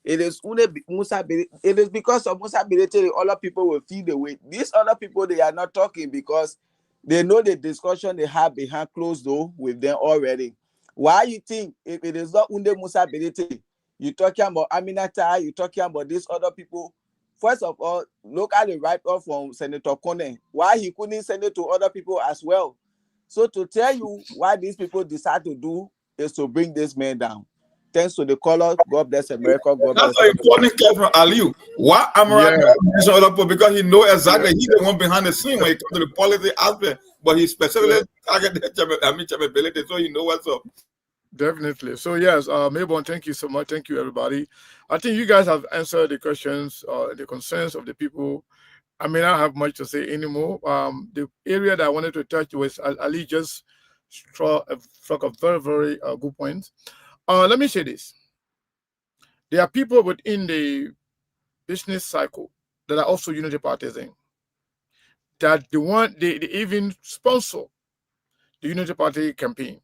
It is Musa Berete. It is because of Musa Berete. Other people will feel the way. These other people, they are not talking because they know the discussion they have behind closed door with them already. Why you think if it is not Unde Musa Berete, you talking about Aminata, you talking about these other people? First of all, look at the write-off from Senator Kone. Why he couldn't send it to other people as well? So to tell you why these people decide to do is to bring this man down. Thanks to the caller. God bless America. God bless. That's an important call from Aliu. Why Amara mention other people? Because he knows exactly he's the one behind the scene when it comes to the policy aspect, but he specifically targeted chairmanability, so he knows what's up. Definitely. So yes, Mayborn, thank you so much. Thank you, everybody. I think you guys have answered the questions, the concerns of the people. I may not have much to say anymore. The area that I wanted to touch was Ali just struck a very, very good point. Let me say this. There are people within the business cycle that are also unity partisan, that they even sponsor the unity party campaign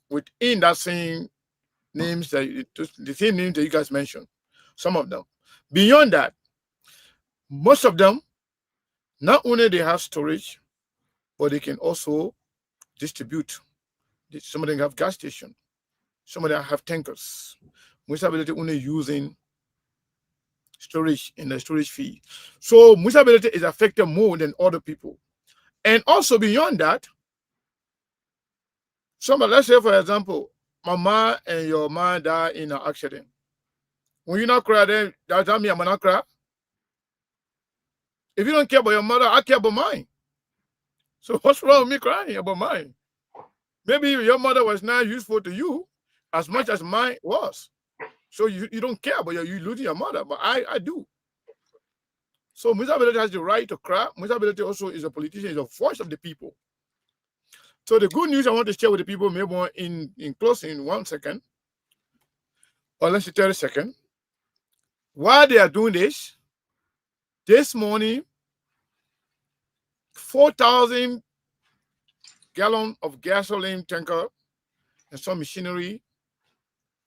within that same names that the same names that you guys mentioned. Some of them. Beyond that, most of them, not only they have storage, but they can also distribute. Some of them have gas station. Some of them have tankers. Municipality only using storage in the storage fee. So municipality is affected more than other people. And also beyond that, Somebody, let's say for example, my mom and your mom died in an accident. When you not cry, then that time I'm not cry. If you don't care about your mother, I care about mine. So what's wrong with me crying about mine? Maybe your mother was not useful to you as much as mine was. So you don't care about you losing your mother, but I do. So Mr. Ability has the right to cry. Mr. Ability also is a politician, is a voice of the people. So the good news I want to share with the people, maybe in closing 1 second, or let's say 30 seconds. While they are doing this morning, 4,000 gallons of gasoline tanker and some machinery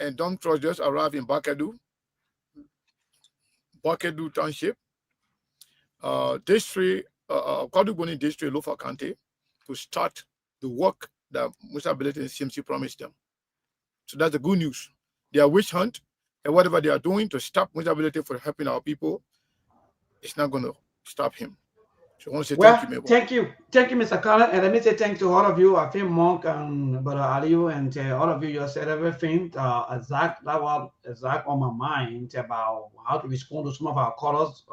and dump trucks just arrived in Bakadu Township, district, Kaduboni District, Lofa County, to start the work that Mr. Ability and CMC promised them. So that's the good news. They are witch hunt, and whatever they are doing to stop Mr. Ability from helping our people, it's not going to stop him. So I want to say thank you, Mabel. Thank you, Mr. Cullen, and let me say thanks to all of you. I think Monk and Brother Aliu and all of you, you said everything exact. That was exact on my mind about how to respond to some of our callers,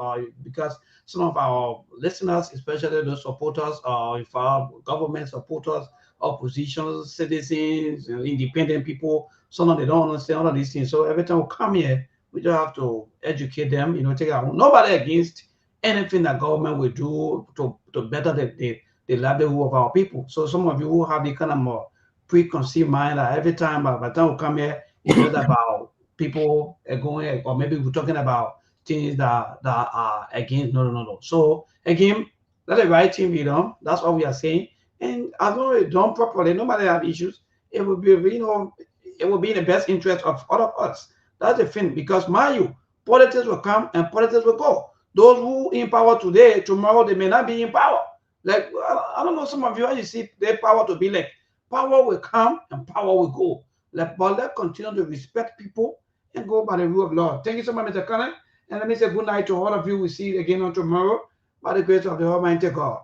because some of our listeners, especially those supporters, if our government supporters, oppositions, citizens, independent people, some of them don't understand all of these things. So every time we come here, we just have to educate them. Take it out. Nobody against anything that government will do to better the livelihood of our people. So some of you who have the kind of more preconceived mind that every time by the time we come here, it's just about people going, or maybe we're talking about things that are against. No. So again, let the right thing be done. That's what we are saying. And as long as it's done properly, nobody have issues. It will be, it will be in the best interest of all of us. That's the thing. Because mind you, politics will come and politics will go. Those who in power today, tomorrow they may not be in power. Like, I don't know, some of you, how you see their power to be like, power will come and power will go. But let's continue to respect people and go by the rule of law. Thank you so much, Mr. Connor. And let me say good night to all of you. We'll see you again on tomorrow by the grace of the Almighty God.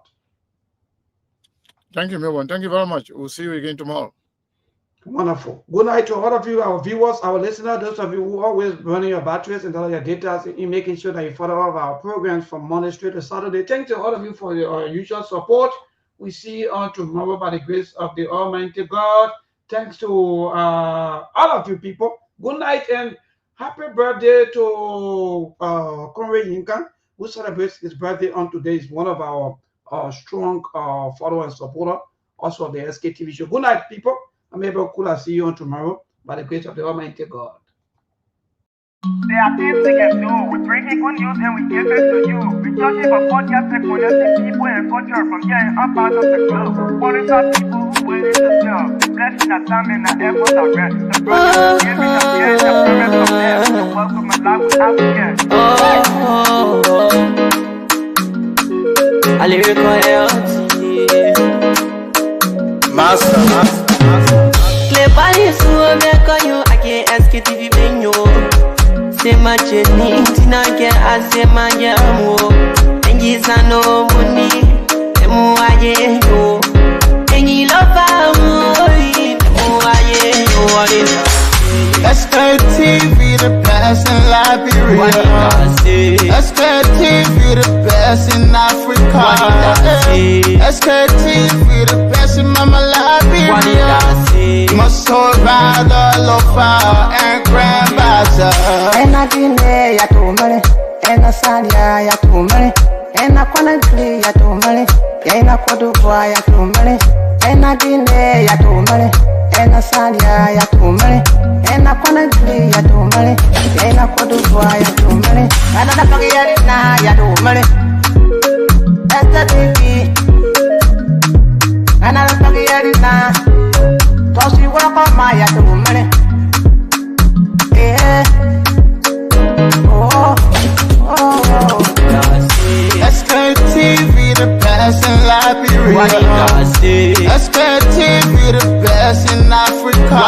Thank you, Melvin. Thank you very much. We'll see you again tomorrow. Wonderful. Good night to all of you, our viewers, our listeners, those of you who always running your batteries and all your data in making sure that you follow all of our programs from Monday straight to Saturday. Thanks to all of you for your usual support. We see you on tomorrow by the grace of the Almighty God. Thanks to all of you people. Good night and happy birthday to Conrad Yinka, who celebrates his birthday on today. Is one of our strong followers and supporter, also of the Sktv show. Good night, people. I'm able to see you on tomorrow by the grace of the Almighty God. There are things we can do. We bring in good news and we give it to you. We touch it for podcast and connecting people and culture from here and up out of the club. Qualified people who willing to serve. The blessing that time and the efforts are rest. The brothers giving us here and the parents of them. The welcome and life we have here. I lyrical health. Master. Clever is who I'm you. I can't ask you if you been you. Say my journey, Tina get I say my jamo. And you say no money, and more I go. And you love Sktv, the best in Liberia. Sktv, the best in Africa. Sktv, the best in Mama Liberia. Must hold by the lofa and grandbaza. And I delay ya to money, and I salia ya to money, and I wanna play ya to money, and I could do boy ya to money, and I delay ya to money, and I salia ya to money, and I wanna play ya to money, and I could do boy ya to money, and I don't get it now ya to money. That's the TV, and I don't get it now. Cause you work on my ya to money. Yeah. Sktv, the best in Liberia. Sktv, the best in Africa.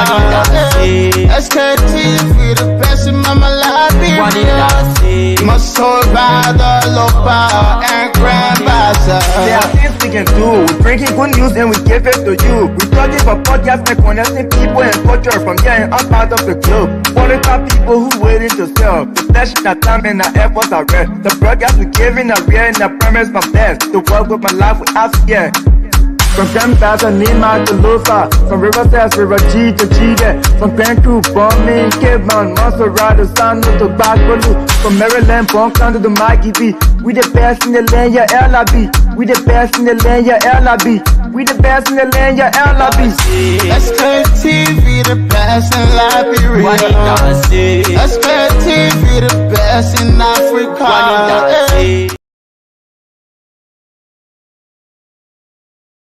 Sktv, the best in Mama Liberia. Must hold by the low power and grand bazaar. There are things we can do. We bring in good news and we give it to you. We talking for podcasts and connecting people and culture from here and up out of the club. Qualified people who waiting to sell. The flesh, the time and the efforts are red. The broadcast we giving are real and the premise my best. To work with my life without fear. From Grandfather, Nima to Lufa. From Riverside, River G to Chile. From Grand Crew, Bombing, Kidman, Montserrat, Sando to Backbaloo. From Maryland, Bonk to the Mikey B. We the best in the land, yeah, LIB. We the best in the land, yeah, LIB. We the best in the land, yeah, LIB. Sktv, the best in Liberia. Sktv, the best in Africa.